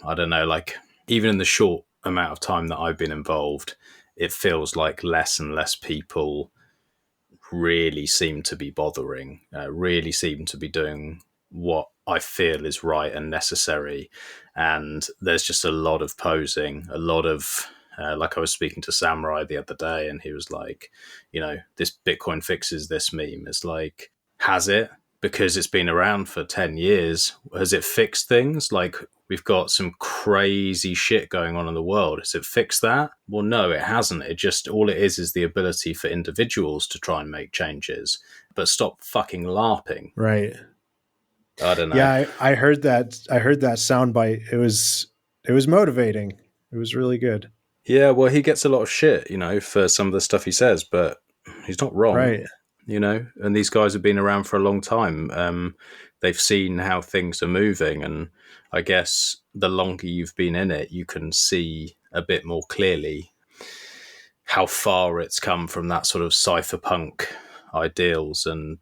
I don't know, like even in the short amount of time that I've been involved, it feels like less and less people really seem to be bothering, really seem to be doing what I feel is right and necessary. And there's just a lot of posing, a lot of, like I was speaking to Samurai the other day, and he was like, you know, this Bitcoin fixes this meme. It's like, has it? Because it's been around for 10 years. Has it fixed things? Like, we've got some crazy shit going on in the world. Has it fixed that? Well, no, it hasn't. It just, all it is the ability for individuals to try and make changes, but stop fucking LARPing. Right. I don't know. Yeah, I heard that. I heard that soundbite. It was motivating. It was really good. Yeah, well, he gets a lot of shit, you know, for some of the stuff he says, but he's not wrong. Right. You know, and these guys have been around for a long time. They've seen how things are moving, and I guess the longer you've been in it, you can see a bit more clearly how far it's come from that sort of cypherpunk ideals. And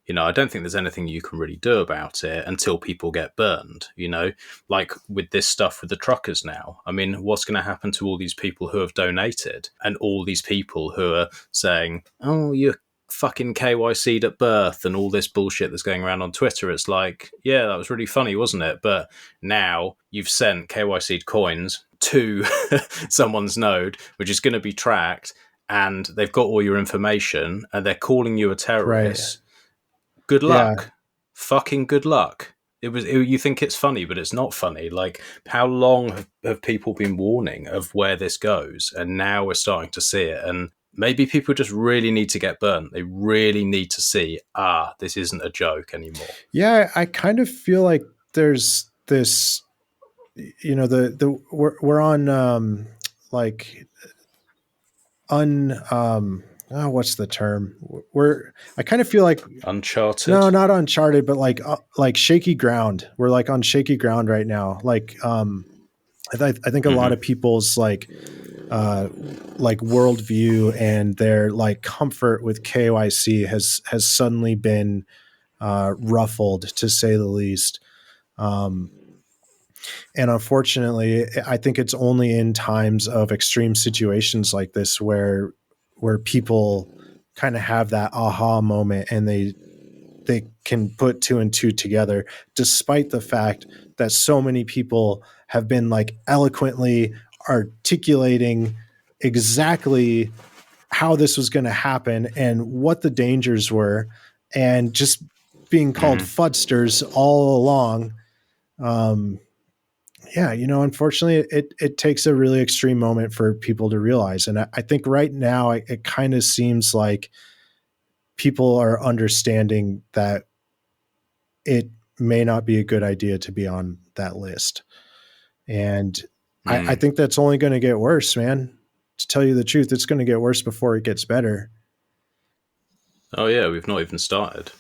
you know, I don't think there's anything you can really do about it until people get burned, you know, like with this stuff with the truckers now. I mean, what's going to happen to all these people who have donated and all these people who are saying, oh, you're fucking KYC'd at birth and all this bullshit that's going around on Twitter? It's like, yeah, that was really funny, wasn't it? But now you've sent KYC'd coins to someone's node, which is going to be tracked, and they've got all your information, and they're calling you a terrorist. Right. Good luck. Yeah. Fucking good luck. You think it's funny, but it's not funny. Like, how long have people been warning of where this goes? And now we're starting to see it. And maybe people just really need to get burnt. They really need to see, this isn't a joke anymore. Yeah, I kind of feel like there's this, you know, we're on what's the term? I kind of feel like uncharted. No, not uncharted, but like shaky ground. We're like on shaky ground right now. Like, I think a lot of people's like worldview and their like comfort with KYC has suddenly been ruffled, to say the least. And unfortunately, I think it's only in times of extreme situations like this where people kind of have that aha moment and they can put two and two together, despite the fact that so many people have been like eloquently articulating exactly how this was going to happen and what the dangers were, and just being called fudsters all along. Yeah, you know, unfortunately, it takes a really extreme moment for people to realize. And I think right now it kind of seems like people are understanding that it may not be a good idea to be on that list. And I think that's only going to get worse, man. To tell you the truth, it's going to get worse before it gets better. Oh, yeah, we've not even started.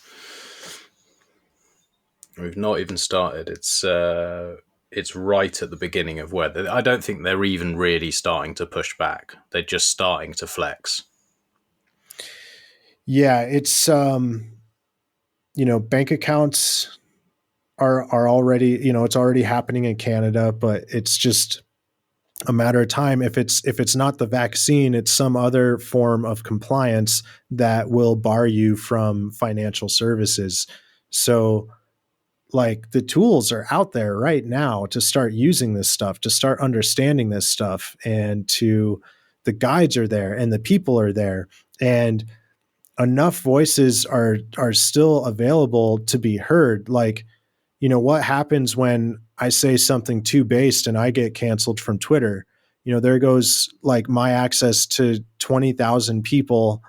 It's right at the beginning of where I don't think they're even really starting to push back. They're just starting to flex. Yeah, it's you know, bank accounts are already, you know, it's already happening in Canada, but it's just a matter of time. If it's not the vaccine, it's some other form of compliance that will bar you from financial services. So like the tools are out there right now to start using this stuff, to start understanding this stuff, and the guides are there and the people are there, and enough voices are still available to be heard. Like, you know, what happens when I say something too based and I get canceled from Twitter? You know, there goes like my access to 20,000 people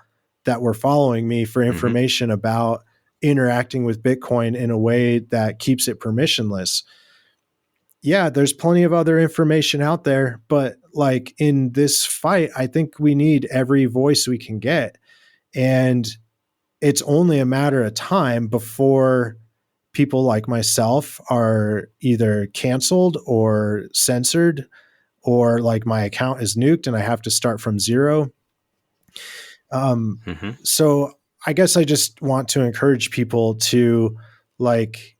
that were following me for information about interacting with Bitcoin in a way that keeps it permissionless. Yeah, there's plenty of other information out there, but like in this fight, I think we need every voice we can get. And it's only a matter of time before people like myself are either canceled or censored, or like my account is nuked and I have to start from zero. So I guess I just want to encourage people to like,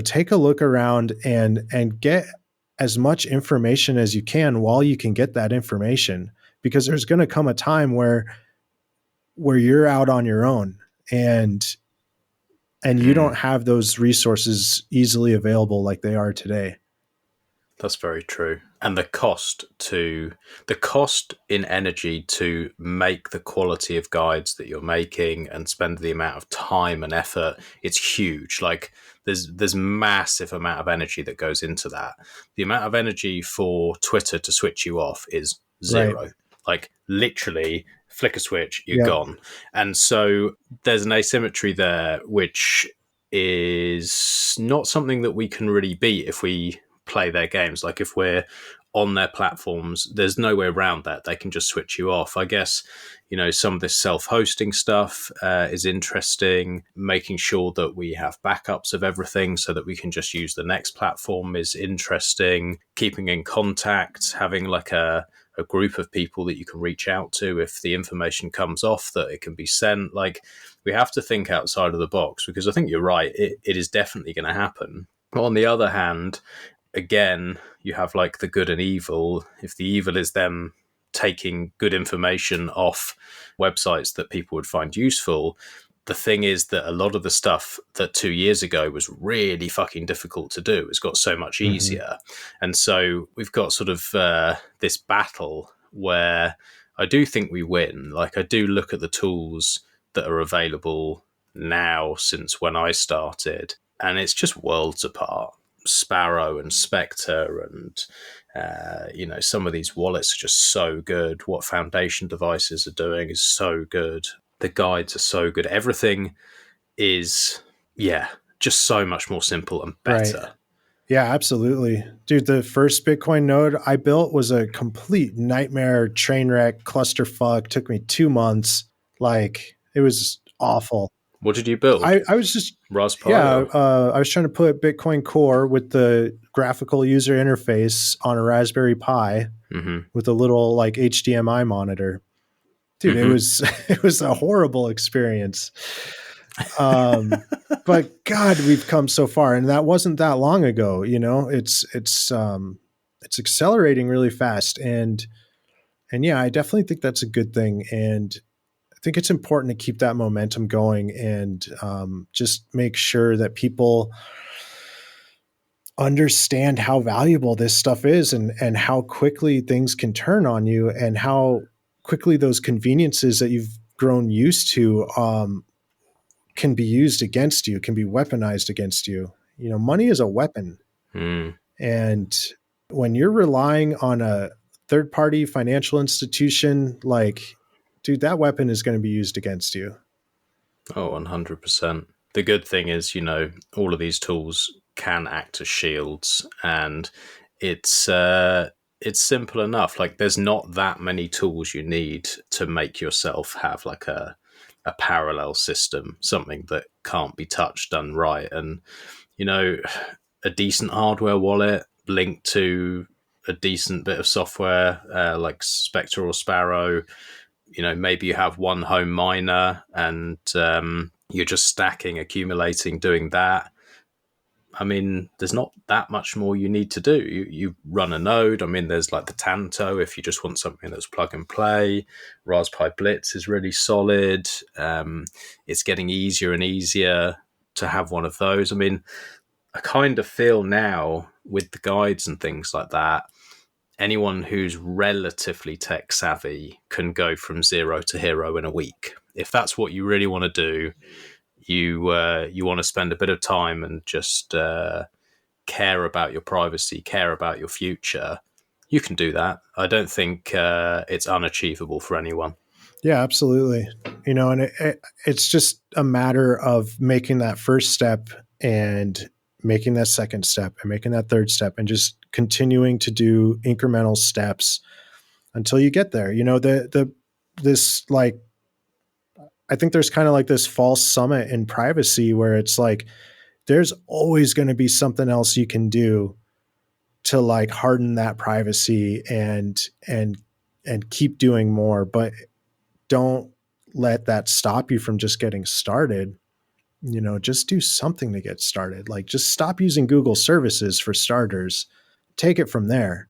take a look around and get as much information as you can while you can get that information, because there's going to come a time where you're out on your own and you don't have those resources easily available like they are today. That's very true. And the cost in energy to make the quality of guides that you're making and spend the amount of time and effort, it's huge. Like there's massive amount of energy that goes into that. The amount of energy for Twitter to switch you off is zero. Right. Like literally flick a switch, you're gone. And so there's an asymmetry there, which is not something that we can really beat if we play their games. Like if we're on their platforms, there's no way around that. They can just switch you off. I guess, some of this self-hosting stuff is interesting. Making sure that we have backups of everything so that we can just use the next platform is interesting. Keeping in contact, having like a group of people that you can reach out to if the information comes off, that it can be sent. Like we have to think outside of the box, because I think you're right. It is definitely going to happen. But on the other hand, again, you have like the good and evil. If the evil is them taking good information off websites that people would find useful, the thing is that a lot of the stuff that 2 years ago was really fucking difficult to do has got so much easier. And so we've got sort of this battle where I do think we win. Like I do look at the tools that are available now since when I started, and it's just worlds apart. Sparrow and Spectre and some of these wallets are just so good. What Foundation devices are doing is so good. The guides are so good. Everything is just so much more simple and better. Right. Yeah, absolutely. Dude, the first Bitcoin node I built was a complete nightmare, train wreck, clusterfuck. Took me 2 months. Like it was awful. What did you build? I was just Raspberry. I was trying to put Bitcoin Core with the graphical user interface on a Raspberry Pi with a little like HDMI monitor. Dude, it was a horrible experience. But God, we've come so far, and that wasn't that long ago. It's accelerating really fast, and yeah, I definitely think that's a good thing, and I think it's important to keep that momentum going and just make sure that people understand how valuable this stuff is and how quickly things can turn on you and how quickly those conveniences that you've grown used to can be used against you, can be weaponized against you. Money is a weapon. And when you're relying on a third-party financial institution, like, dude, that weapon is going to be used against you. Oh, 100%. The good thing is, all of these tools can act as shields, and it's simple enough. Like there's not that many tools you need to make yourself have like a parallel system, something that can't be touched, done right. And, a decent hardware wallet linked to a decent bit of software like Spectre or Sparrow. Maybe you have one home miner and you're just stacking, accumulating, doing that. I mean, there's not that much more you need to do. You run a node. I mean, there's like the Tanto if you just want something that's plug and play. Raspberry Blitz is really solid. It's getting easier and easier to have one of those. I mean, I kind of feel now with the guides and things like that, anyone who's relatively tech savvy can go from zero to hero in a week. If that's what you really want to do, you want to spend a bit of time and just care about your privacy, care about your future, you can do that. I don't think it's unachievable for anyone. Yeah, absolutely. And it's just a matter of making that first step and making that second step and making that third step and just continuing to do incremental steps until you get there. This like, I think there's kind of like this false summit in privacy where it's like, there's always going to be something else you can do to like harden that privacy and keep doing more, but don't let that stop you from just getting started. Just do something to get started. Like, just stop using Google services for starters. Take it from there.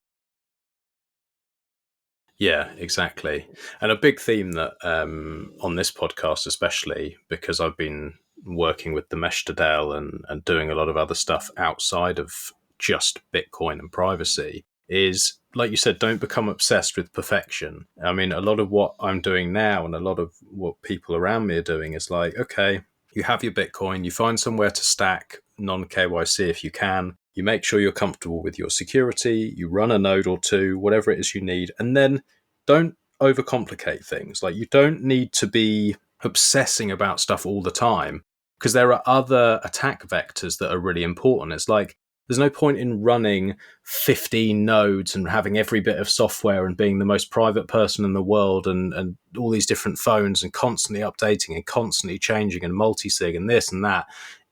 Yeah, exactly. And a big theme that on this podcast, especially because I've been working with the Meshtadel and doing a lot of other stuff outside of just Bitcoin and privacy, is like you said, don't become obsessed with perfection. I mean, a lot of what I'm doing now and a lot of what people around me are doing is like, okay, you have your Bitcoin, you find somewhere to stack non KYC if you can. You make sure you're comfortable with your security, you run a node or two, whatever it is you need, and then don't overcomplicate things. Like, you don't need to be obsessing about stuff all the time because there are other attack vectors that are really important. It's like, there's no point in running 15 nodes and having every bit of software and being the most private person in the world and all these different phones and constantly updating and constantly changing and multi-sig and this and that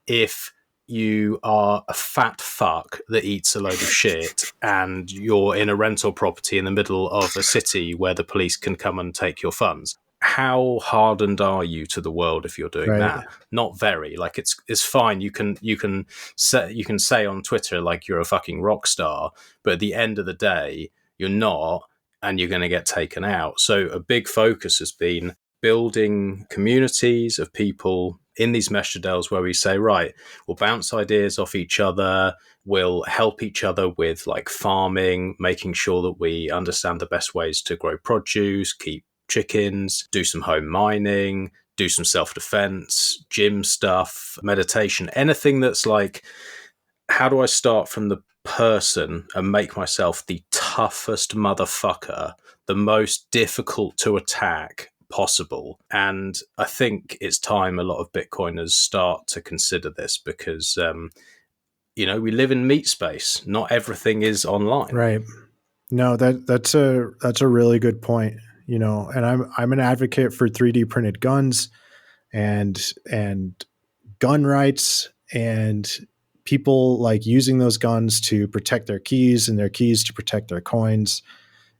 if you are a fat fuck that eats a load of shit and you're in a rental property in the middle of a city where the police can come and take your funds. How hardened are you to the world if you're doing Right. that? Not very. Like, it's fine. You can say on Twitter like you're a fucking rock star, but at the end of the day, you're not, and you're going to get taken out. So a big focus has been building communities of people in these Meshtadels where we say, right, we'll bounce ideas off each other, we'll help each other with like farming, making sure that we understand the best ways to grow produce, keep chickens, do some home mining, do some self-defense, gym stuff, meditation, anything that's like, how do I start from the person and make myself the toughest motherfucker, the most difficult to attack possible? And I think it's time a lot of Bitcoiners start to consider this because, we live in meat space. Not everything is online. Right. No, that's a really good point. And I'm an advocate for 3D printed guns and gun rights and people like using those guns to protect their keys and their keys to protect their coins.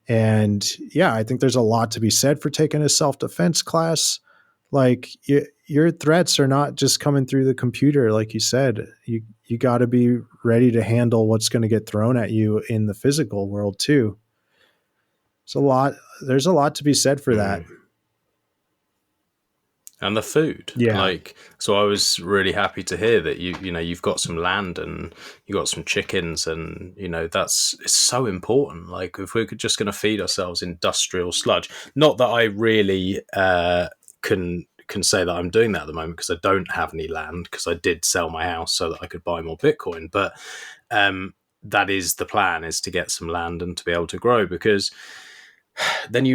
And yeah, I think there's a lot to be said for taking a self-defense class. Like, your threats are not just coming through the computer. Like you said, you got to be ready to handle what's going to get thrown at you in the physical world too. There's a lot to be said for that. And the food. Yeah. Like, so I was really happy to hear that you've got some land and you got some chickens, and it's so important. Like, if we're just going to feed ourselves industrial sludge, not that I really can say that I'm doing that at the moment because I don't have any land, because I did sell my house so that I could buy more Bitcoin. But that is the plan, is to get some land and to be able to grow, because then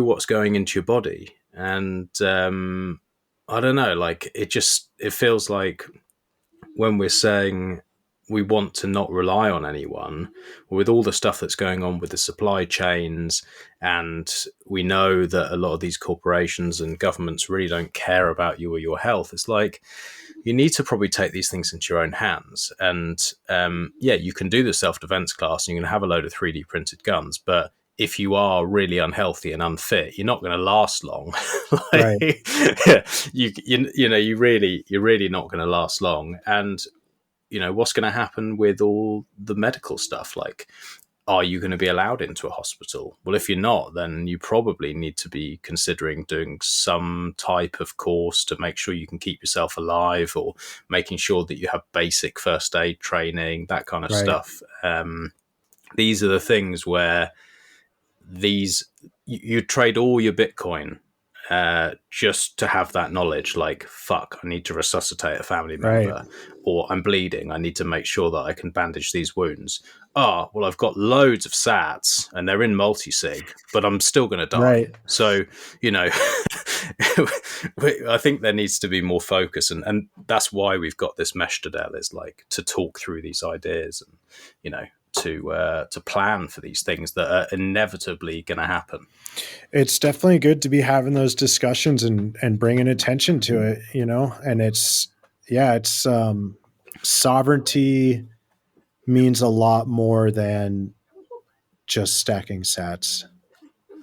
what's going into your body. And I don't know, like, it feels like when we're saying we want to not rely on anyone, with all the stuff that's going on with the supply chains, and we know that a lot of these corporations and governments really don't care about you or your health, it's like, you need to probably take these things into your own hands. And you can do the self-defense class and you can have a load of 3D printed guns, but if you are really unhealthy and unfit, you're not going to last long. Right. You're really not going to last long. And what's going to happen with all the medical stuff? Like, are you going to be allowed into a hospital? Well, if you're not, then you probably need to be considering doing some type of course to make sure you can keep yourself alive, or making sure that you have basic first aid training, that kind of stuff. These are the things where you trade all your Bitcoin just to have that knowledge, like, fuck, I need to resuscitate a family Right. member, or I'm bleeding, I need to make sure that I can bandage these wounds. Oh, well, I've got loads of sats and they're in multi-sig, but I'm still going to die. Right. So, you know, I think there needs to be more focus, and that's why we've got this mesh Dell, is like to talk through these ideas and, you know, to plan for these things that are inevitably going to happen. It's definitely good to be having those discussions and bringing attention to it, you know, and it's sovereignty means a lot more than just stacking sats,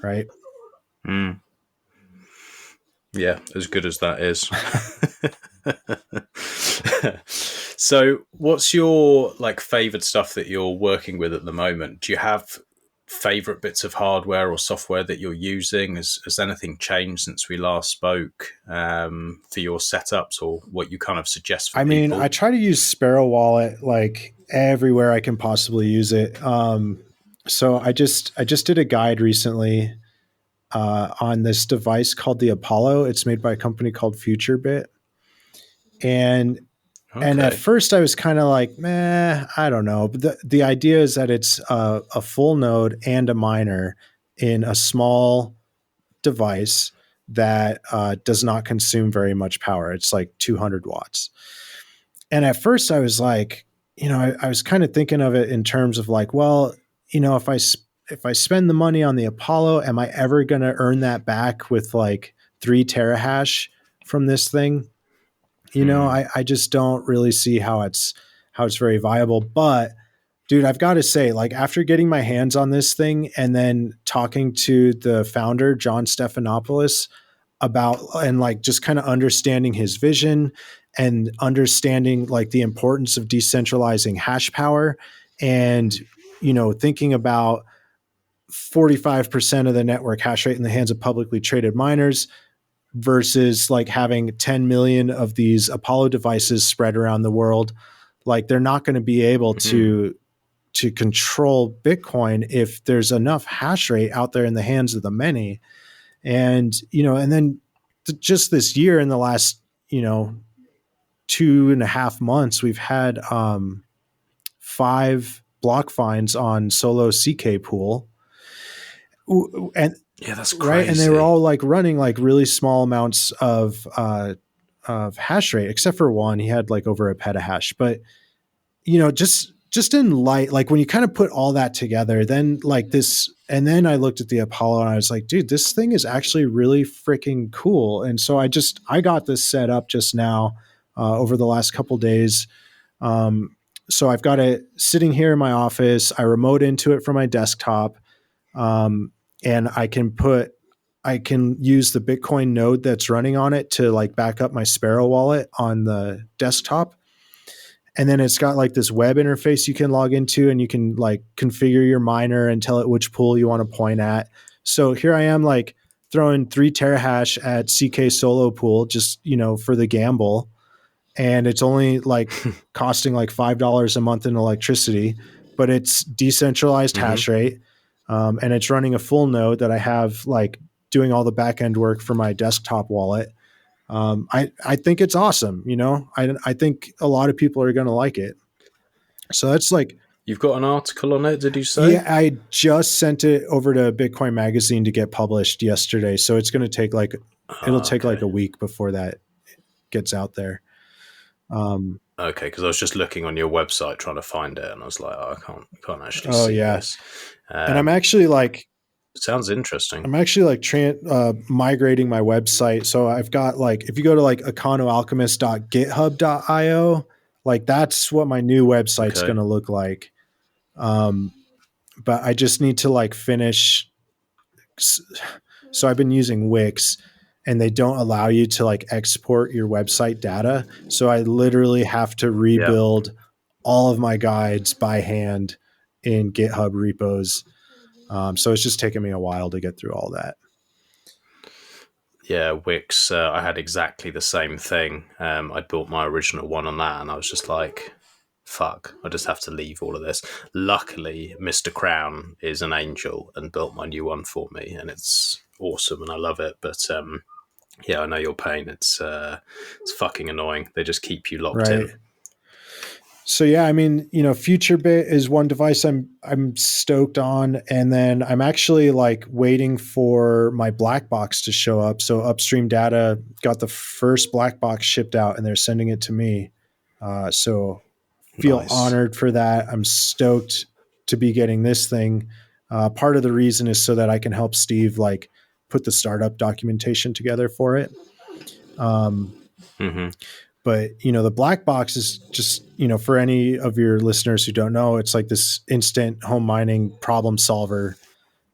right? Yeah, as good as that is. So what's your like favorite stuff that you're working with at the moment? Do you have favorite bits of hardware or software that you're using? Has anything changed since we last spoke for your setups, or what you kind of suggest for I mean, people? I try to use Sparrow Wallet like everywhere I can possibly use it. So I just did a guide recently on this device called the Apollo. It's made by a company called FutureBit. And at first I was kind of like, meh, I don't know. But the idea is that it's a full node and a miner in a small device that does not consume very much power. It's like 200 watts. And at first I was like, you know, I was kind of thinking of it in terms of like, well, you know, if I spend the money on the Apollo, am I ever going to earn that back with like 3 terahash from this thing? You know, I just don't really see how it's very viable. But dude, I've got to say, like, after getting my hands on this thing and then talking to the founder, John Stephanopoulos, about and like just kind of understanding his vision and understanding like the importance of decentralizing hash power, and, you know, thinking about 45% of the network hash rate in the hands of publicly traded miners versus like having 10 million of these Apollo devices spread around the world. Like, they're not going to be able to control Bitcoin if there's enough hash rate out there in the hands of the many. And, you know, and then just this year, in the last, you know, 2.5 months, we've had 5 block finds on solo CK pool. And yeah, that's crazy. right. And they were all like running like really small amounts of hash rate, except for one. He had like over a petahash. But, you know, just in light, like when you kind of put all that together, then like this, and then I looked at the Apollo and I was like, dude, this thing is actually really freaking cool. And so I got this set up just now over the last couple days. So I've got it sitting here in my office. I remote into it from my desktop. And I can use the Bitcoin node that's running on it to like back up my Sparrow wallet on the desktop. And then it's got like this web interface you can log into, and you can like configure your miner and tell it which pool you want to point at. So here I am like throwing 3 terahash at CK solo pool, just, you know, for the gamble. And it's only like costing like $5 a month in electricity, but it's decentralized hash rate. And it's running a full node that I have like doing all the back end work for my desktop wallet. I think it's awesome. You know, I think a lot of people are going to like it. So that's like, you've got an article on it, did you say? Yeah, I just sent it over to Bitcoin Magazine to get published yesterday. So it's going to take like, it'll take like a week before that gets out there. Okay, because I was just looking on your website trying to find it, and I was like, oh, I can't actually see this. And I'm actually like, sounds interesting. I'm actually like migrating my website. So I've got like, if you go to like econoalchemist.github.io, like that's what my new website's going to look like. But I just need to like finish. So I've been using Wix, and they don't allow you to like export your website data. So I literally have to rebuild all of my guides by hand in GitHub repos. So it's just taken me a while to get through all that. Yeah, Wix, I had exactly the same thing. I built my original one on that, and I was just like, fuck, I just have to leave all of this. Luckily, Mr. Crown is an angel and built my new one for me, and it's awesome and I love it. But yeah, I know your pain. It's fucking annoying. They just keep you locked Right. in. So yeah, I mean, FutureBit is one device I'm stoked on, and then I'm actually like waiting for my black box to show up. So Upstream Data got the first black box shipped out, and they're sending it to me. So feel Nice. honored for that. I'm stoked to be getting this thing. Part of the reason is so that I can help Steve like put the startup documentation together for it. But, the black box is just, for any of your listeners who don't know, it's like this instant home mining problem solver.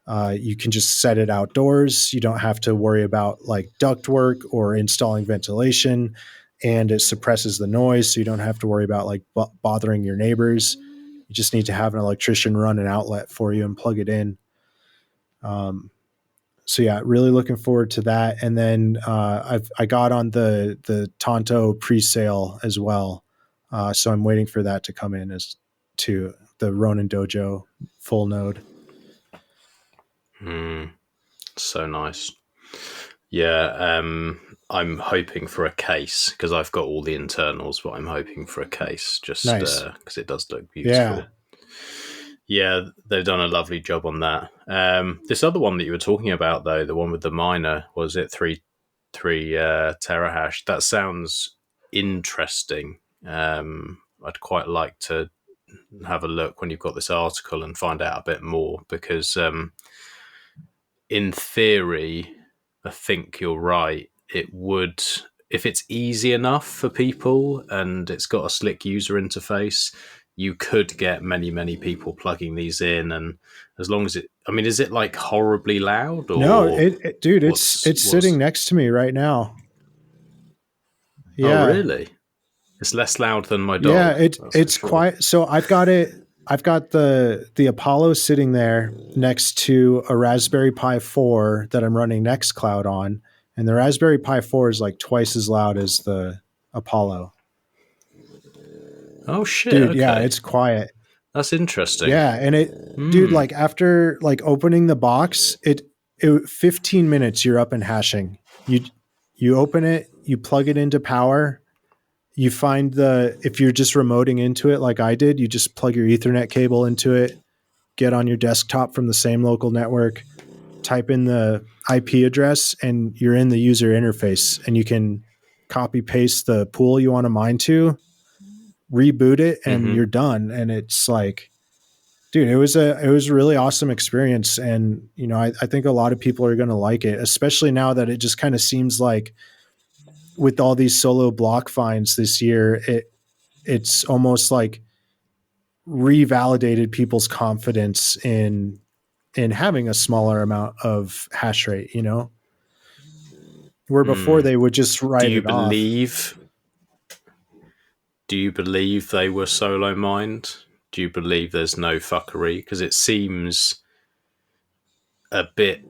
You can just set it outdoors. You don't have to worry about like ductwork or installing ventilation, and it suppresses the noise. So you don't have to worry about like bothering your neighbors. You just need to have an electrician run an outlet for you and plug it in. So yeah, really looking forward to that. And then I got on the Tonto pre-sale as well. So I'm waiting for that to come in as to the Ronin Dojo full node. So nice. Yeah, I'm hoping for a case because I've got all the internals, but I'm hoping for a case just because it does look beautiful. Yeah, they've done a lovely job on that. This other one that you were talking about, though, the one with the miner, was it three terahash? That sounds interesting. I'd quite like to have a look when you've got this article and find out a bit more because in theory, I think you're right. It would, if it's easy enough for people and it's got a slick user interface, you could get many, many people plugging these in. And as long as is it like horribly loud? Or no, dude, it's sitting next to me right now. Yeah. Oh, really? It's less loud than my dog. Yeah, it's quiet. So I've got the Apollo sitting there next to a Raspberry Pi 4 that I'm running Nextcloud on. And the Raspberry Pi 4 is like twice as loud as the Apollo. Oh shit. Dude, okay. Yeah, it's quiet. That's interesting. Yeah, and dude, like after like opening the box, it 15 minutes you're up and hashing. You open it, you plug it into power. You find if you're just remoting into it like I did, you just plug your Ethernet cable into it, get on your desktop from the same local network, type in the IP address, and you're in the user interface, and you can copy paste the pool you want to mine to, reboot it, and you're done. And it's like, dude, it was a really awesome experience. And, I think a lot of people are going to like it, especially now that it just kind of seems like with all these solo block finds this year, it's almost like revalidated people's confidence in having a smaller amount of hash rate, where before they would just write it off. Do you believe they were solo mined? Do you believe there's no fuckery? Because it seems a bit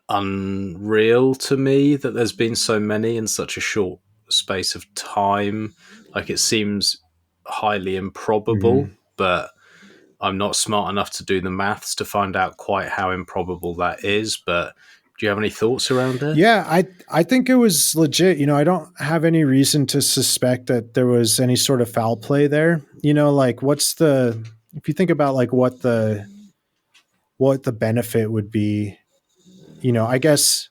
unreal to me that there's been so many in such a short space of time. Like, it seems highly improbable, but I'm not smart enough to do the maths to find out quite how improbable that is. But do you have any thoughts around it? Yeah, I think it was legit. I don't have any reason to suspect that there was any sort of foul play there. Like if you think about like what the benefit would be, I guess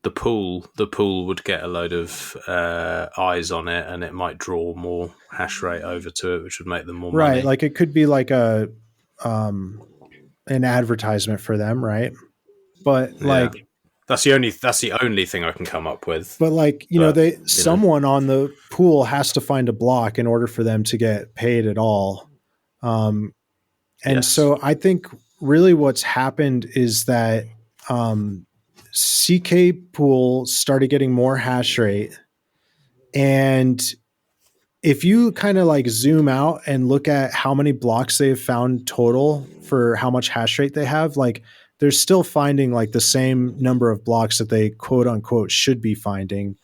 the pool would get a load of eyes on it, and it might draw more hash rate over to it, which would make them more money. Right. Like it could be like an advertisement for them. Right. But like, that's the only thing I can come up with. But like, someone on the pool has to find a block in order for them to get paid at all. So I think really what's happened is that CK pool started getting more hash rate. And if you kind of like zoom out and look at how many blocks they've found total for how much hash rate they have, like they're still finding like the same number of blocks that they quote unquote should be finding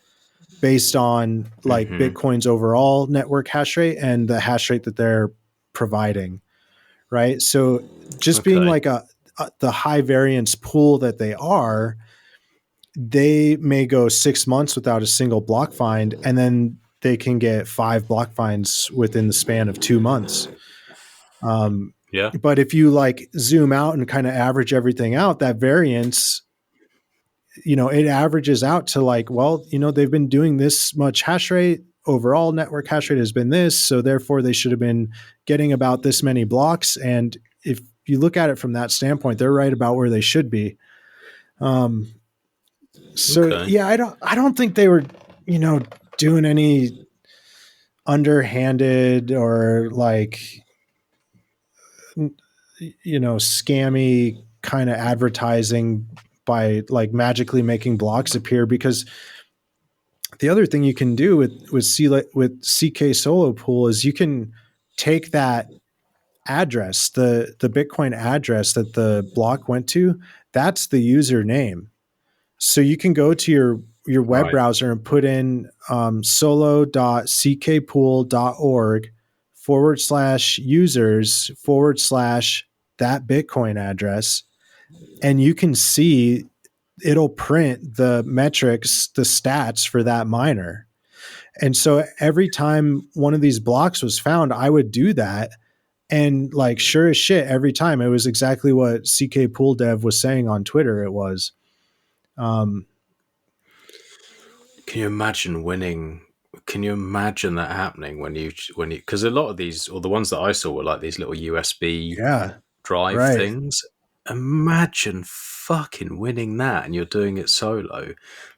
based on like Bitcoin's overall network hash rate and the hash rate that they're providing. Right. So just being like the high variance pool that they are, they may go 6 months without a single block find, and then they can get 5 block finds within the span of 2 months. Yeah. But if you like zoom out and kind of average everything out, that variance, it averages out to like, well, they've been doing this much hash rate. Overall network hash rate has been this. So therefore they should have been getting about this many blocks. And if you look at it from that standpoint, they're right about where they should be. Yeah, I don't think they were, doing any underhanded or like, scammy kind of advertising by like magically making blocks appear, because the other thing you can do with CK Solo Pool is you can take that address, the Bitcoin address that the block went to, that's the username. So you can go to your web browser and put in solo.ckpool.org/users/that Bitcoin address. And you can see it'll print the metrics, the stats for that miner. And so every time one of these blocks was found, I would do that. And like, sure as shit, every time it was exactly what CK Pool Dev was saying on Twitter. It was, can you imagine winning? Can you imagine that happening when you, because a lot of these, or the ones that I saw were like these little USB drive things. Imagine fucking winning that and you're doing it solo.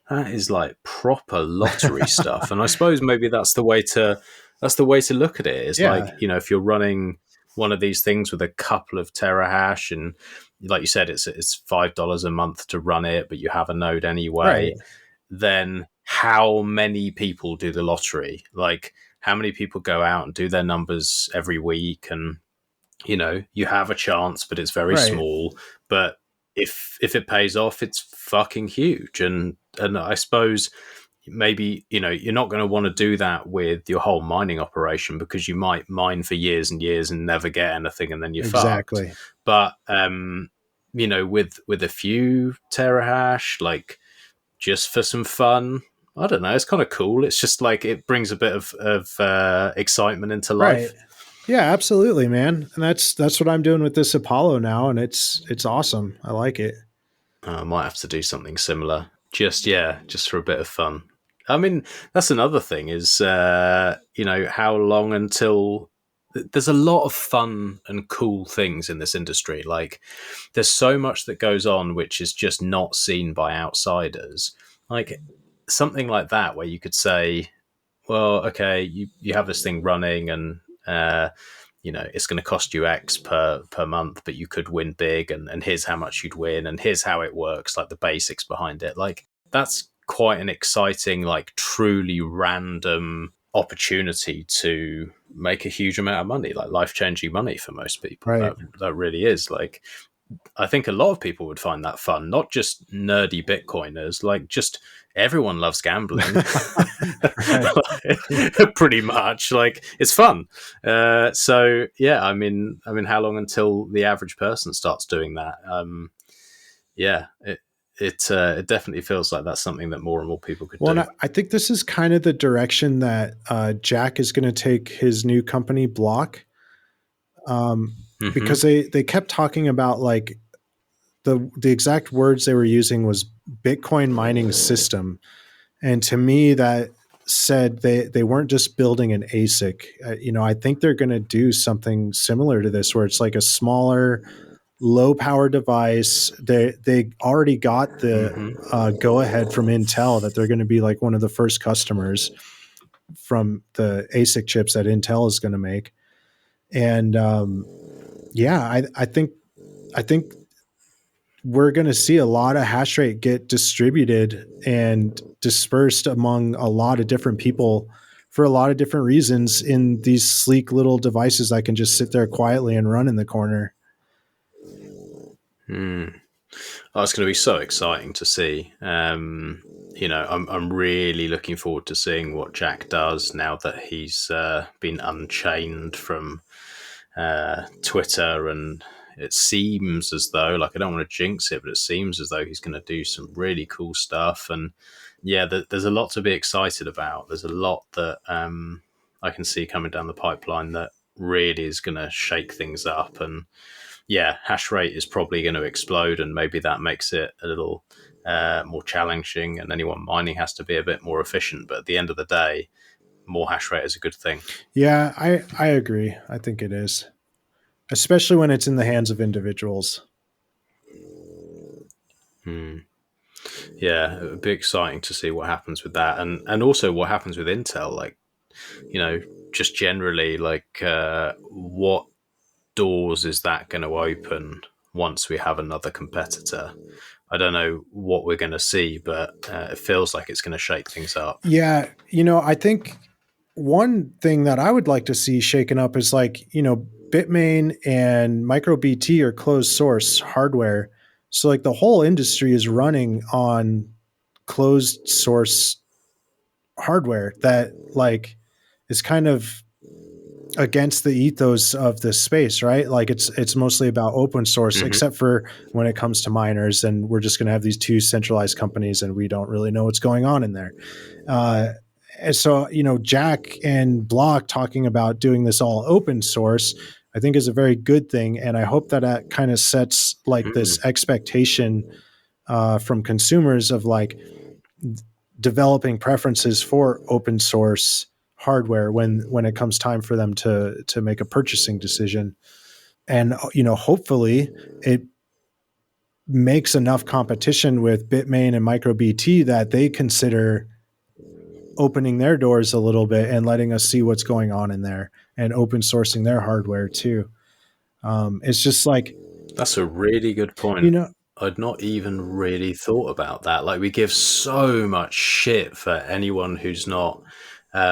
That is like proper lottery stuff. And I suppose maybe that's the way to look at it. It's like, if you're running one of these things with a couple of terahash, and like you said, it's $5 a month to run it, but you have a node anyway, then how many people do the lottery? Like, how many people go out and do their numbers every week? And you have a chance, but it's very small. But if it pays off, it's fucking huge. And I suppose maybe, you're not going to want to do that with your whole mining operation, because you might mine for years and years and never get anything, and then you're fucked. But, with a few terahash, like just for some fun, I don't know, it's kind of cool. It's just like, it brings a bit of excitement into life. Yeah, absolutely, man. And that's what I'm doing with this Apollo now, and it's awesome. I like it. I might have to do something similar. Just for a bit of fun. I mean, that's another thing is, how long until there's a lot of fun and cool things in this industry. Like, there's so much that goes on which is just not seen by outsiders. Like something like that, where you could say, well, okay, you have this thing running, and it's going to cost you X per month, but you could win big, and here's how much you'd win, and here's how it works, like the basics behind it. Like, that's quite an exciting, like truly random opportunity to make a huge amount of money, like life-changing money for most people. That really is. Like, I think a lot of people would find that fun, not just nerdy Bitcoiners, like just everyone loves gambling. Pretty much, like, it's fun. So yeah, I mean, how long until the average person starts doing that? It definitely feels like that's something that more and more people could do. Well, I think this is kind of the direction that Jack is going to take his new company, Block. Because they kept talking about, like, the exact words they were using was Bitcoin mining system. And to me, that said they weren't just building an ASIC. I think they're going to do something similar to this, where it's like a smaller, low power device. They already got the go ahead from Intel that they're going to be like one of the first customers from the ASIC chips that Intel is going to make. And I think we're going to see a lot of hash rate get distributed and dispersed among a lot of different people for a lot of different reasons in these sleek little devices that can just sit there quietly and run in the corner. Oh, it's going to be so exciting to see. I'm really looking forward to seeing what Jack does now that he's been unchained from Twitter, and it seems as though, like, I don't want to jinx it, but it seems as though he's going to do some really cool stuff. And yeah, there's a lot to be excited about. There's a lot that I can see coming down the pipeline that really is going to shake things up. And yeah, hash rate is probably going to explode, and maybe that makes it a little more challenging, and anyone mining has to be a bit more efficient. But at the end of the day, more hash rate is a good thing. Yeah, I agree. I think it is, especially when it's in the hands of individuals. Yeah, it'd be exciting to see what happens with that, and also what happens with Intel. Like, just generally, like, what doors is that going to open once we have another competitor? I don't know what we're going to see, but it feels like it's going to shake things up. Yeah, I think one thing that I would like to see shaken up is, like, Bitmain and MicroBT are closed source hardware. So, like, the whole industry is running on closed source hardware that, like, is kind of against the ethos of this space, right? Like, it's mostly about open source, except for when it comes to miners, and we're just going to have these two centralized companies, and we don't really know what's going on in there. And so, Jack and Block talking about doing this all open source, I think is a very good thing. And I hope that kind of sets, like, this expectation from consumers of, like, developing preferences for open source hardware when it comes time for them to make a purchasing decision. And, hopefully it makes enough competition with Bitmain and MicroBT that they consider opening their doors a little bit and letting us see what's going on in there, and open sourcing their hardware too. It's just like, that's a really good point. I'd not even really thought about that. Like, we give so much shit for anyone who's not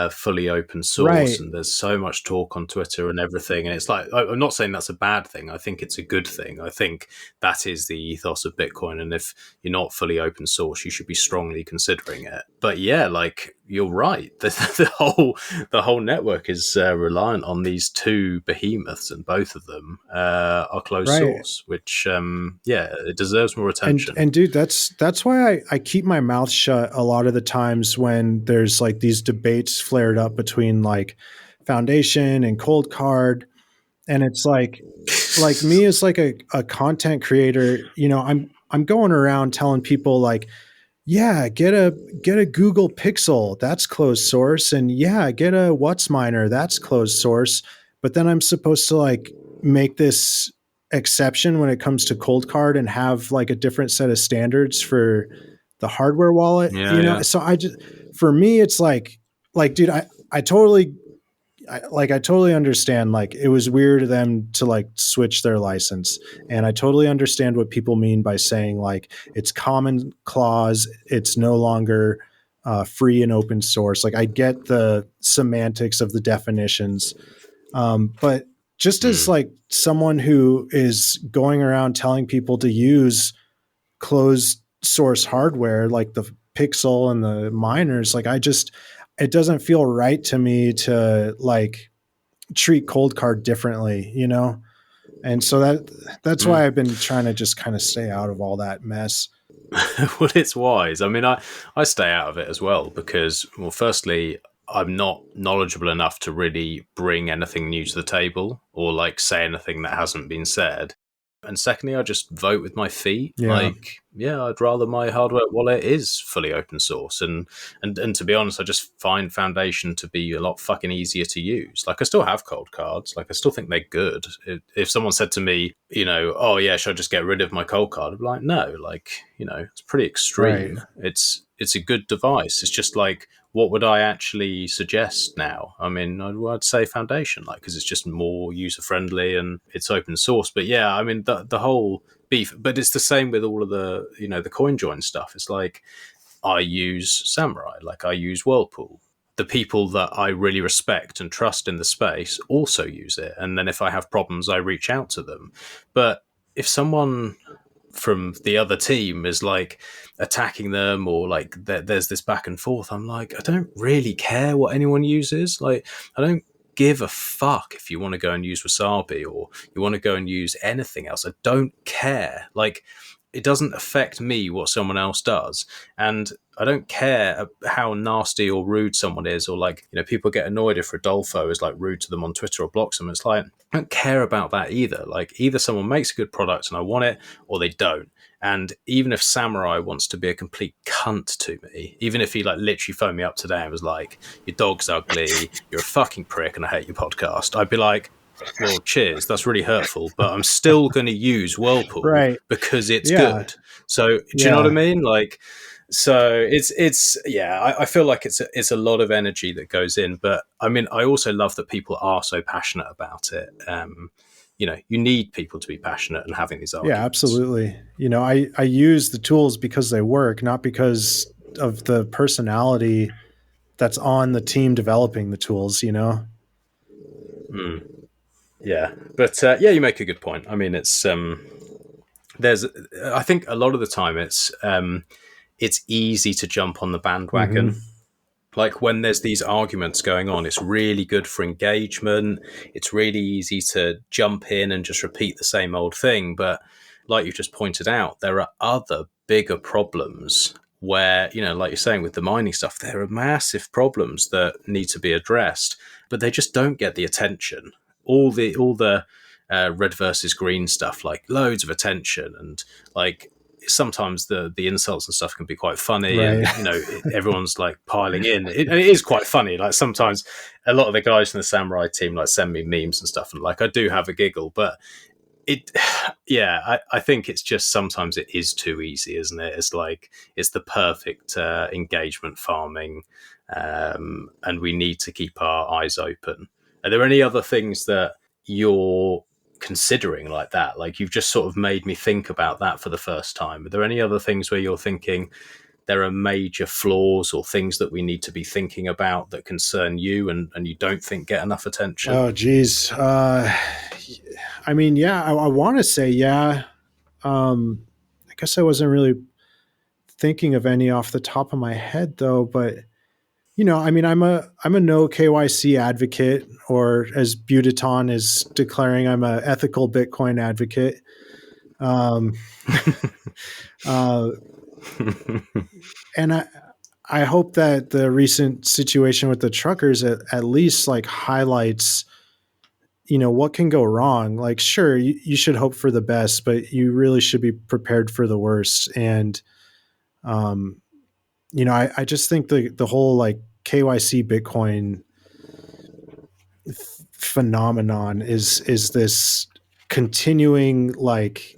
fully open source, right. And there's so much talk on Twitter and everything, and it's like, I'm not saying that's a bad thing. I think it's a good thing. I think that is the ethos of Bitcoin, and if you're not fully open source, you should be strongly considering it. But yeah, like, you're right, the whole network is reliant on these two behemoths, and both of them are closed source, which it deserves more attention. And dude, that's why I keep my mouth shut a lot of the times when there's, like, these debates flared up between, like, Foundation and Cold Card. And it's like me as, like, a content creator, I'm going around telling people, like, yeah, get a Google Pixel, that's closed source, and yeah, get a WhatsMiner, that's closed source. But then I'm supposed to, like, make this exception when it comes to Cold Card and have, like, a different set of standards for the hardware wallet. So for me, it's like, dude, I totally understand, like, it was weird of them to, like, switch their license. And I totally understand what people mean by saying, like, it's common clause, it's no longer free and open source. Like, I get the semantics of the definitions. But just as, like, someone who is going around telling people to use closed source hardware, like the Pixel and the miners, like, it doesn't feel right to me to, like, treat Cold Card differently, And so that's why I've been trying to just kind of stay out of all that mess. Well, it's wise. I mean, I stay out of it as well because, well, firstly, I'm not knowledgeable enough to really bring anything new to the table or, like, say anything that hasn't been said. And secondly, I just vote with my feet. Yeah. Like, yeah, I'd rather my hardware wallet is fully open source. And to be honest, I just find Foundation to be a lot fucking easier to use. Like, I still have Cold Cards. Like, I still think they're good. If someone said to me, oh yeah, should I just get rid of my Cold Card? I'd be like, no, like, it's pretty extreme. Right. It's a good device. It's just like, what would I actually suggest now? I mean, I'd say Foundation, like, because it's just more user friendly and it's open source. But yeah, I mean, the whole beef. But it's the same with all of the the CoinJoin stuff. It's like, I use Samurai, like, I use Whirlpool. The people that I really respect and trust in the space also use it, and then if I have problems, I reach out to them. But if someone from the other team is, like, attacking them, or, like, there's this back and forth, I'm like, I don't really care what anyone uses. Like, I don't give a fuck if you want to go and use wasabi or you want to go and use anything else. I don't care. Like, it doesn't affect me what someone else does. And I don't care how nasty or rude someone is, or like, you know, people get annoyed if Rodolfo is like rude to them on Twitter or blocks them. It's like, I don't care about that either. Like, either someone makes a good product and I want it, or they don't. And even if Samurai wants to be a complete cunt to me, even if he like literally phoned me up today and was like, your dog's ugly, you're a fucking prick, and I hate your podcast, I'd be like, well, cheers, that's really hurtful, but I'm still going to use Whirlpool Right. because it's Yeah. good. So do you know what I mean? Like, so it's I feel like it's a lot of energy that goes in, but I mean, I also love that people are so passionate about it. You know, you need people to be passionate and having these arguments. Yeah, absolutely. You know, I use the tools because they work, not because of the personality that's on the team developing the tools, you know? Yeah, but yeah, you make a good point. I mean, it's I think a lot of the time it's easy to jump on the bandwagon. Mm-hmm. Like when there's these arguments going on, it's really good for engagement. It's really easy to jump in and just repeat the same old thing. But like you've just pointed out, there are other bigger problems where, you know, like you're saying with the mining stuff, there are massive problems that need to be addressed, but they just don't get the attention. All the red versus green stuff, like loads of attention, and like sometimes the insults and stuff can be quite funny, Right. and you know, everyone's like piling in. It is quite funny. Like sometimes a lot of the guys from the Samurai team like send me memes and stuff, and like I do have a giggle, but I think it's just sometimes it is too easy, isn't it? It's like it's the perfect engagement farming, and we need to keep our eyes open. Are there any other things that you're considering like that? Like, you've just sort of made me think about that for the first time. Are there any other things where you're thinking there are major flaws or things that we need to be thinking about that concern you and you don't think get enough attention? Oh, geez. I mean, yeah, I want to say, yeah. I guess I wasn't really thinking of any off the top of my head though, but you know, I mean, I'm a no KYC advocate, or as Budaton is declaring, I'm a ethical Bitcoin advocate. And I hope that the recent situation with the truckers at least like highlights, you know, what can go wrong. Like, sure, you should hope for the best, but you really should be prepared for the worst. And, you know, I just think the whole like KYC Bitcoin phenomenon is this continuing like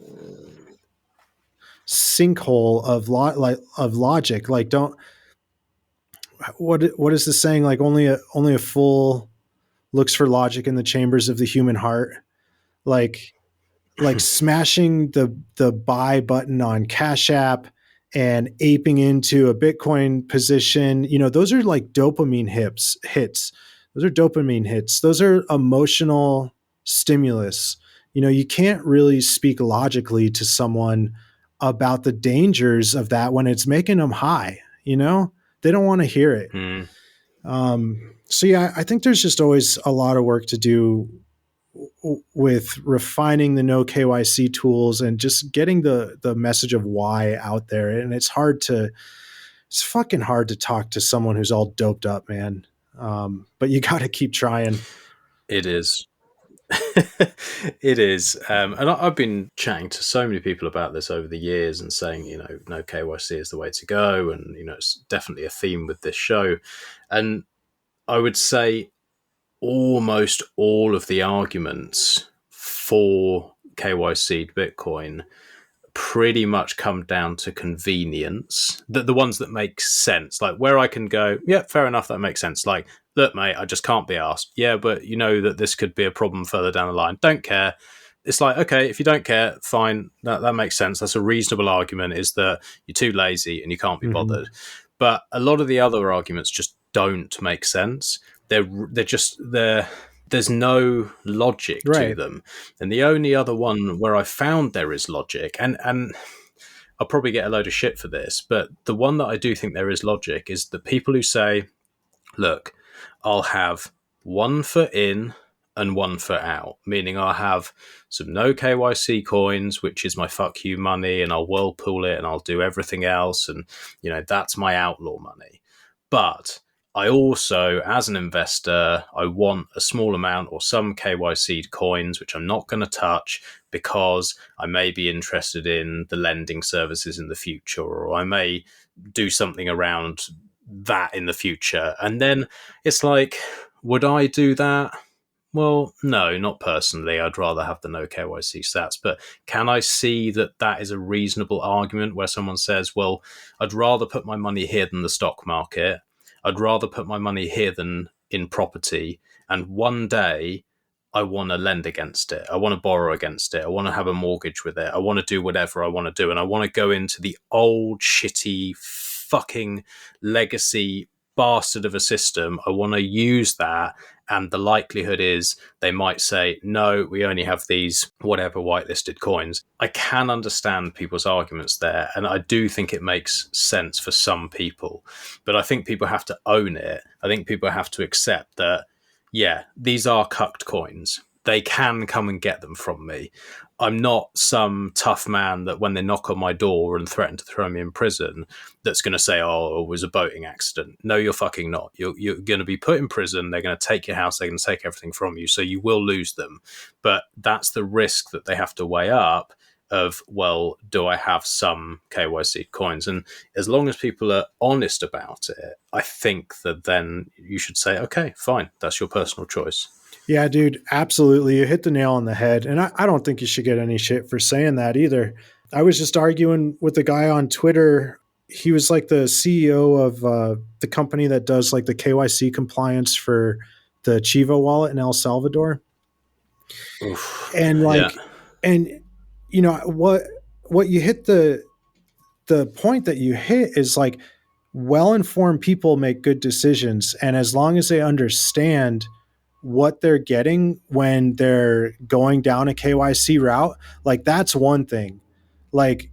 sinkhole of logic. Like, what is the saying? Like, only a fool looks for logic in the chambers of the human heart. Like smashing the buy button on Cash App and aping into a Bitcoin position, you know, those are like dopamine hits. Those are dopamine hits. Those are emotional stimulus. You know, you can't really speak logically to someone about the dangers of that when it's making them high. You know, they don't want to hear it. So yeah, I think there's just always a lot of work to do with refining the no KYC tools and just getting the message of why out there. And it's fucking hard to talk to someone who's all doped up, man. But you got to keep trying. It is. It is. And I've been chatting to so many people about this over the years and saying, you know, no KYC is the way to go. And, you know, it's definitely a theme with this show. And I would say almost all of the arguments for KYC'd Bitcoin pretty much come down to convenience. The ones that make sense, like where I can go, yeah, fair enough, that makes sense. Like, look, mate, I just can't be asked. Yeah, but you know that this could be a problem further down the line. Don't care. It's like, okay, if you don't care, fine, that makes sense. That's a reasonable argument, is that you're too lazy and you can't be bothered. But a lot of the other arguments just don't make sense. There's no logic to them. And the only other one where I found there is logic, and I'll probably get a load of shit for this, but the one that I do think there is logic is the people who say, look, I'll have 1 foot in and 1 foot out, meaning I have some no KYC coins, which is my fuck you money, and I'll whirlpool it and I'll do everything else. And, that's my outlaw money. But I also, as an investor, I want a small amount or some KYC coins, which I'm not going to touch because I may be interested in the lending services in the future, or I may do something around that in the future. And then it's like, would I do that? Well, no, not personally. I'd rather have the no KYC stats. But can I see that that is a reasonable argument where someone says, well, I'd rather put my money here than the stock market. I'd rather put my money here than in property. And one day I want to lend against it. I want to borrow against it. I want to have a mortgage with it. I want to do whatever I want to do. And I want to go into the old shitty fucking legacy bastard of a system. I want to use that. And the likelihood is they might say, no, we only have these whatever whitelisted coins. I can understand people's arguments there. And I do think it makes sense for some people. But I think people have to own it. I think people have to accept that, yeah, these are cucked coins. They can come and get them from me. I'm not some tough man that when they knock on my door and threaten to throw me in prison, that's going to say, oh, it was a boating accident. No, you're fucking not. You're going to be put in prison. They're going to take your house. They're going to take everything from you. So you will lose them. But that's the risk that they have to weigh up of, well, do I have some KYC coins? And as long as people are honest about it, I think that then you should say, okay, fine. That's your personal choice. Yeah, dude, absolutely. You hit the nail on the head. And I don't think you should get any shit for saying that either. I was just arguing with a guy on Twitter. He was like the CEO of the company that does like the KYC compliance for the Chivo wallet in El Salvador. Oof. And like, yeah. And what you hit the point that you hit is like, well-informed people make good decisions. And as long as they understand what they're getting when they're going down a KYC route, like that's one thing. Like,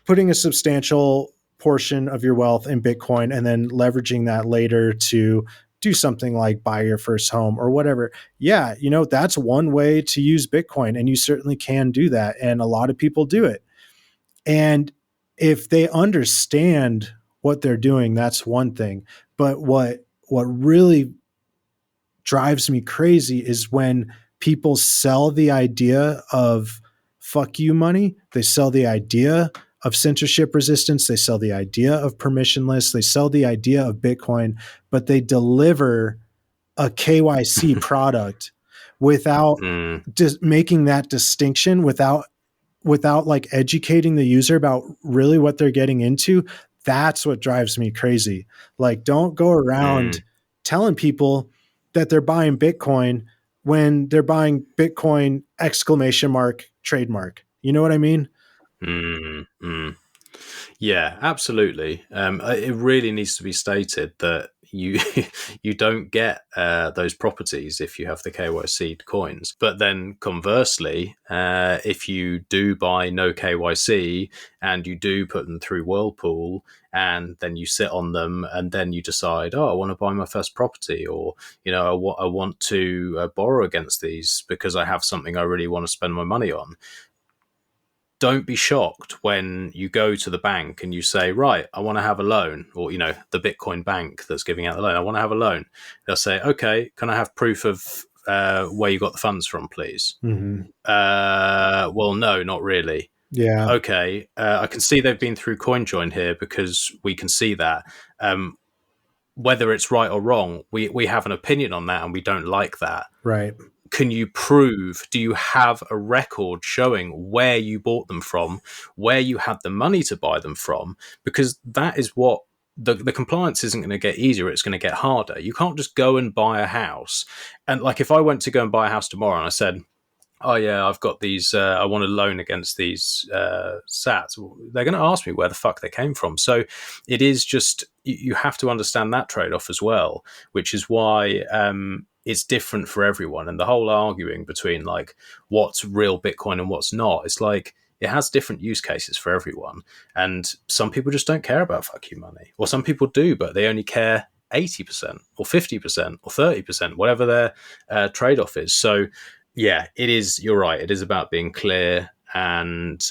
putting a substantial portion of your wealth in Bitcoin and then leveraging that later to do something like buy your first home or whatever. Yeah, that's one way to use Bitcoin, and you certainly can do that. And a lot of people do it. And if they understand what they're doing, that's one thing. But what really drives me crazy is when people sell the idea of fuck you money. They sell the idea of censorship resistance. They sell the idea of permissionless. They sell the idea of Bitcoin, but they deliver a KYC product without making that distinction, without like educating the user about really what they're getting into. That's what drives me crazy. Like, don't go around telling people that they're buying Bitcoin when they're buying Bitcoin ! Trademark. You know what I mean? Yeah, absolutely. It really needs to be stated that you you don't get those properties if you have the KYC coins. But then conversely, if you do buy no KYC and you do put them through Whirlpool and then you sit on them and then you decide, oh, I want to buy my first property, or I want to borrow against these because I have something I really want to spend my money on. Don't be shocked when you go to the bank and you say, right, I want to have a loan, or, the Bitcoin bank that's giving out the loan, I want to have a loan. They'll say, okay, can I have proof of where you got the funds from, please? Mm-hmm. Well, no, not really. Yeah. Okay. I can see they've been through CoinJoin here because we can see that. Whether it's right or wrong, we have an opinion on that and we don't like that. Right. Can you prove, do you have a record showing where you bought them from, where you had the money to buy them from? Because that is what the compliance isn't going to get easier. It's going to get harder. You can't just go and buy a house. And like, if I went to go and buy a house tomorrow and I said, oh yeah, I've got these, I want a loan against these sats, they're going to ask me where the fuck they came from. So it is just, you have to understand that trade-off as well, which is why it's different for everyone. And the whole arguing between like what's real Bitcoin and what's not, it's like it has different use cases for everyone. And some people just don't care about fuck you money, or some people do, but they only care 80% or 50% or 30%, whatever their trade-off is. So yeah, it is, you're right, it is about being clear and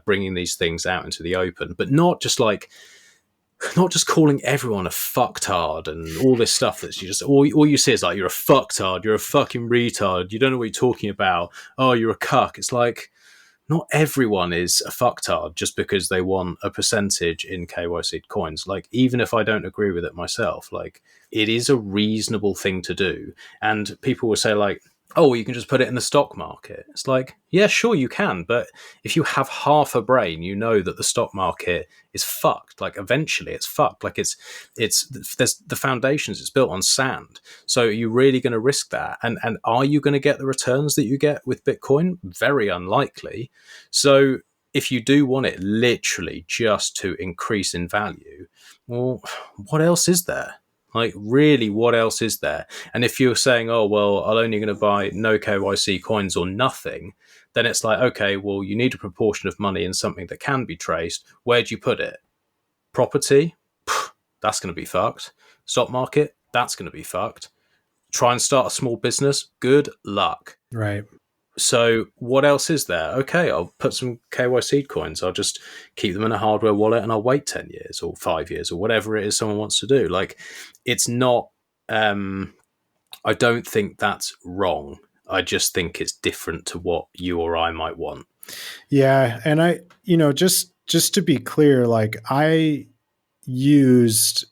bringing these things out into the open, but not just calling everyone a fucktard and all this stuff that's just all you see is like, you're a fucktard, you're a fucking retard, you don't know what you're talking about, oh, you're a cuck. It's like, not everyone is a fucktard just because they want a percentage in KYC coins. Like, even if I don't agree with it myself, like, it is a reasonable thing to do. And people will say like, oh, well, you can just put it in the stock market. It's like, yeah, sure you can. But if you have half a brain, you know that the stock market is fucked. Like, eventually it's fucked. Like, there's the foundations, it's built on sand. So are you really going to risk that? And are you going to get the returns that you get with Bitcoin? Very unlikely. So if you do want it literally just to increase in value, well, what else is there? Like, really, what else is there? And if you're saying, oh, well, I'm only going to buy no KYC coins or nothing, then it's like, okay, well, you need a proportion of money in something that can be traced. Where do you put it? Property? That's going to be fucked. Stock market? That's going to be fucked. Try and start a small business? Good luck. Right. So what else is there? Okay, I'll put some KYC coins. I'll just keep them in a hardware wallet and I'll wait 10 years or 5 years or whatever it is someone wants to do. Like, it's not, I don't think that's wrong. I just think it's different to what you or I might want. Yeah. And I, just to be clear, like, I used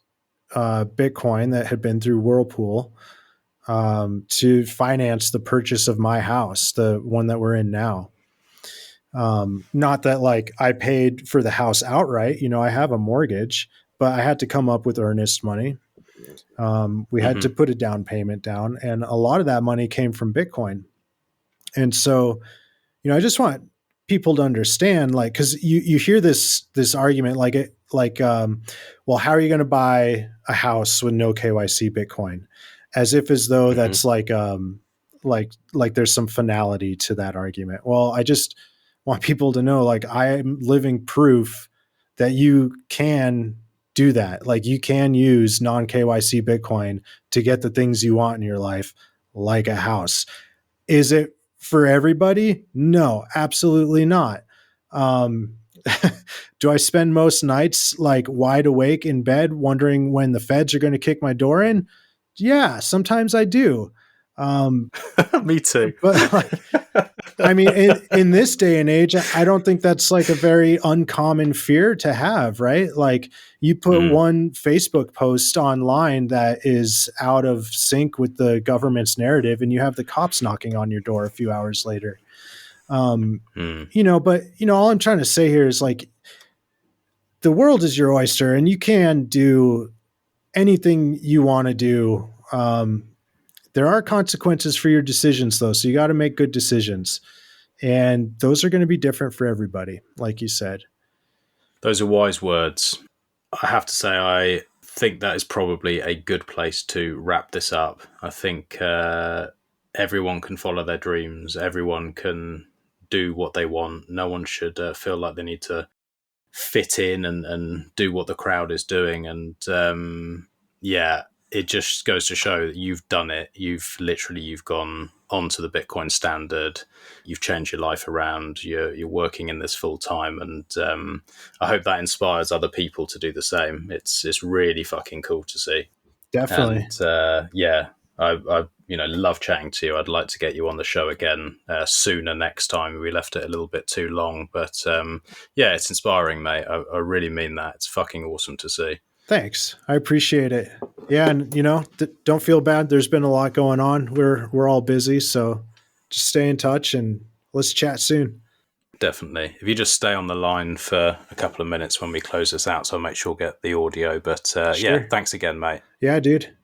Bitcoin that had been through Whirlpool to finance the purchase of my house, the one that we're in now. Not that like I paid for the house outright, I have a mortgage, but I had to come up with earnest money. We had to put a down payment down, and a lot of that money came from Bitcoin. And so, I just want people to understand, like, cause you hear this argument, well, how are you going to buy a house with no KYC Bitcoin? As though that's like there's some finality to that argument. Well, I just want people to know, like, I'm living proof that you can do that. Like, you can use non KYC Bitcoin to get the things you want in your life, like a house. Is it for everybody? No, absolutely not. Do I spend most nights like wide awake in bed wondering when the feds are going to kick my door in? Yeah, sometimes I do. Me too. But like, I mean, in this day and age, I don't think that's like a very uncommon fear to have, right? Like, you put one Facebook post online that is out of sync with the government's narrative, and you have the cops knocking on your door a few hours later. But all I'm trying to say here is, like, the world is your oyster, and you can do anything you want to do. There are consequences for your decisions, though, so you got to make good decisions, and those are going to be different for everybody, like you said. Those are wise words. I have to say, I think that is probably a good place to wrap this up. I think everyone can follow their dreams. Everyone can do what they want. No one should feel like they need to fit in and do what the crowd is doing. And it just goes to show that you've done it. You've gone onto the Bitcoin standard. You've changed your life around. You're working in this full time, and I hope that inspires other people to do the same. It's really fucking cool to see. Definitely. And I love chatting to you. I'd like to get you on the show again sooner next time. We left it a little bit too long, but it's inspiring, mate. I really mean that. It's fucking awesome to see. Thanks. I appreciate it. Yeah. And don't feel bad. There's been a lot going on. We're all busy. So just stay in touch and let's chat soon. Definitely. If you just stay on the line for a couple of minutes when we close this out, so I'll make sure I'll get the audio. But Sure. thanks again, mate. Yeah, dude.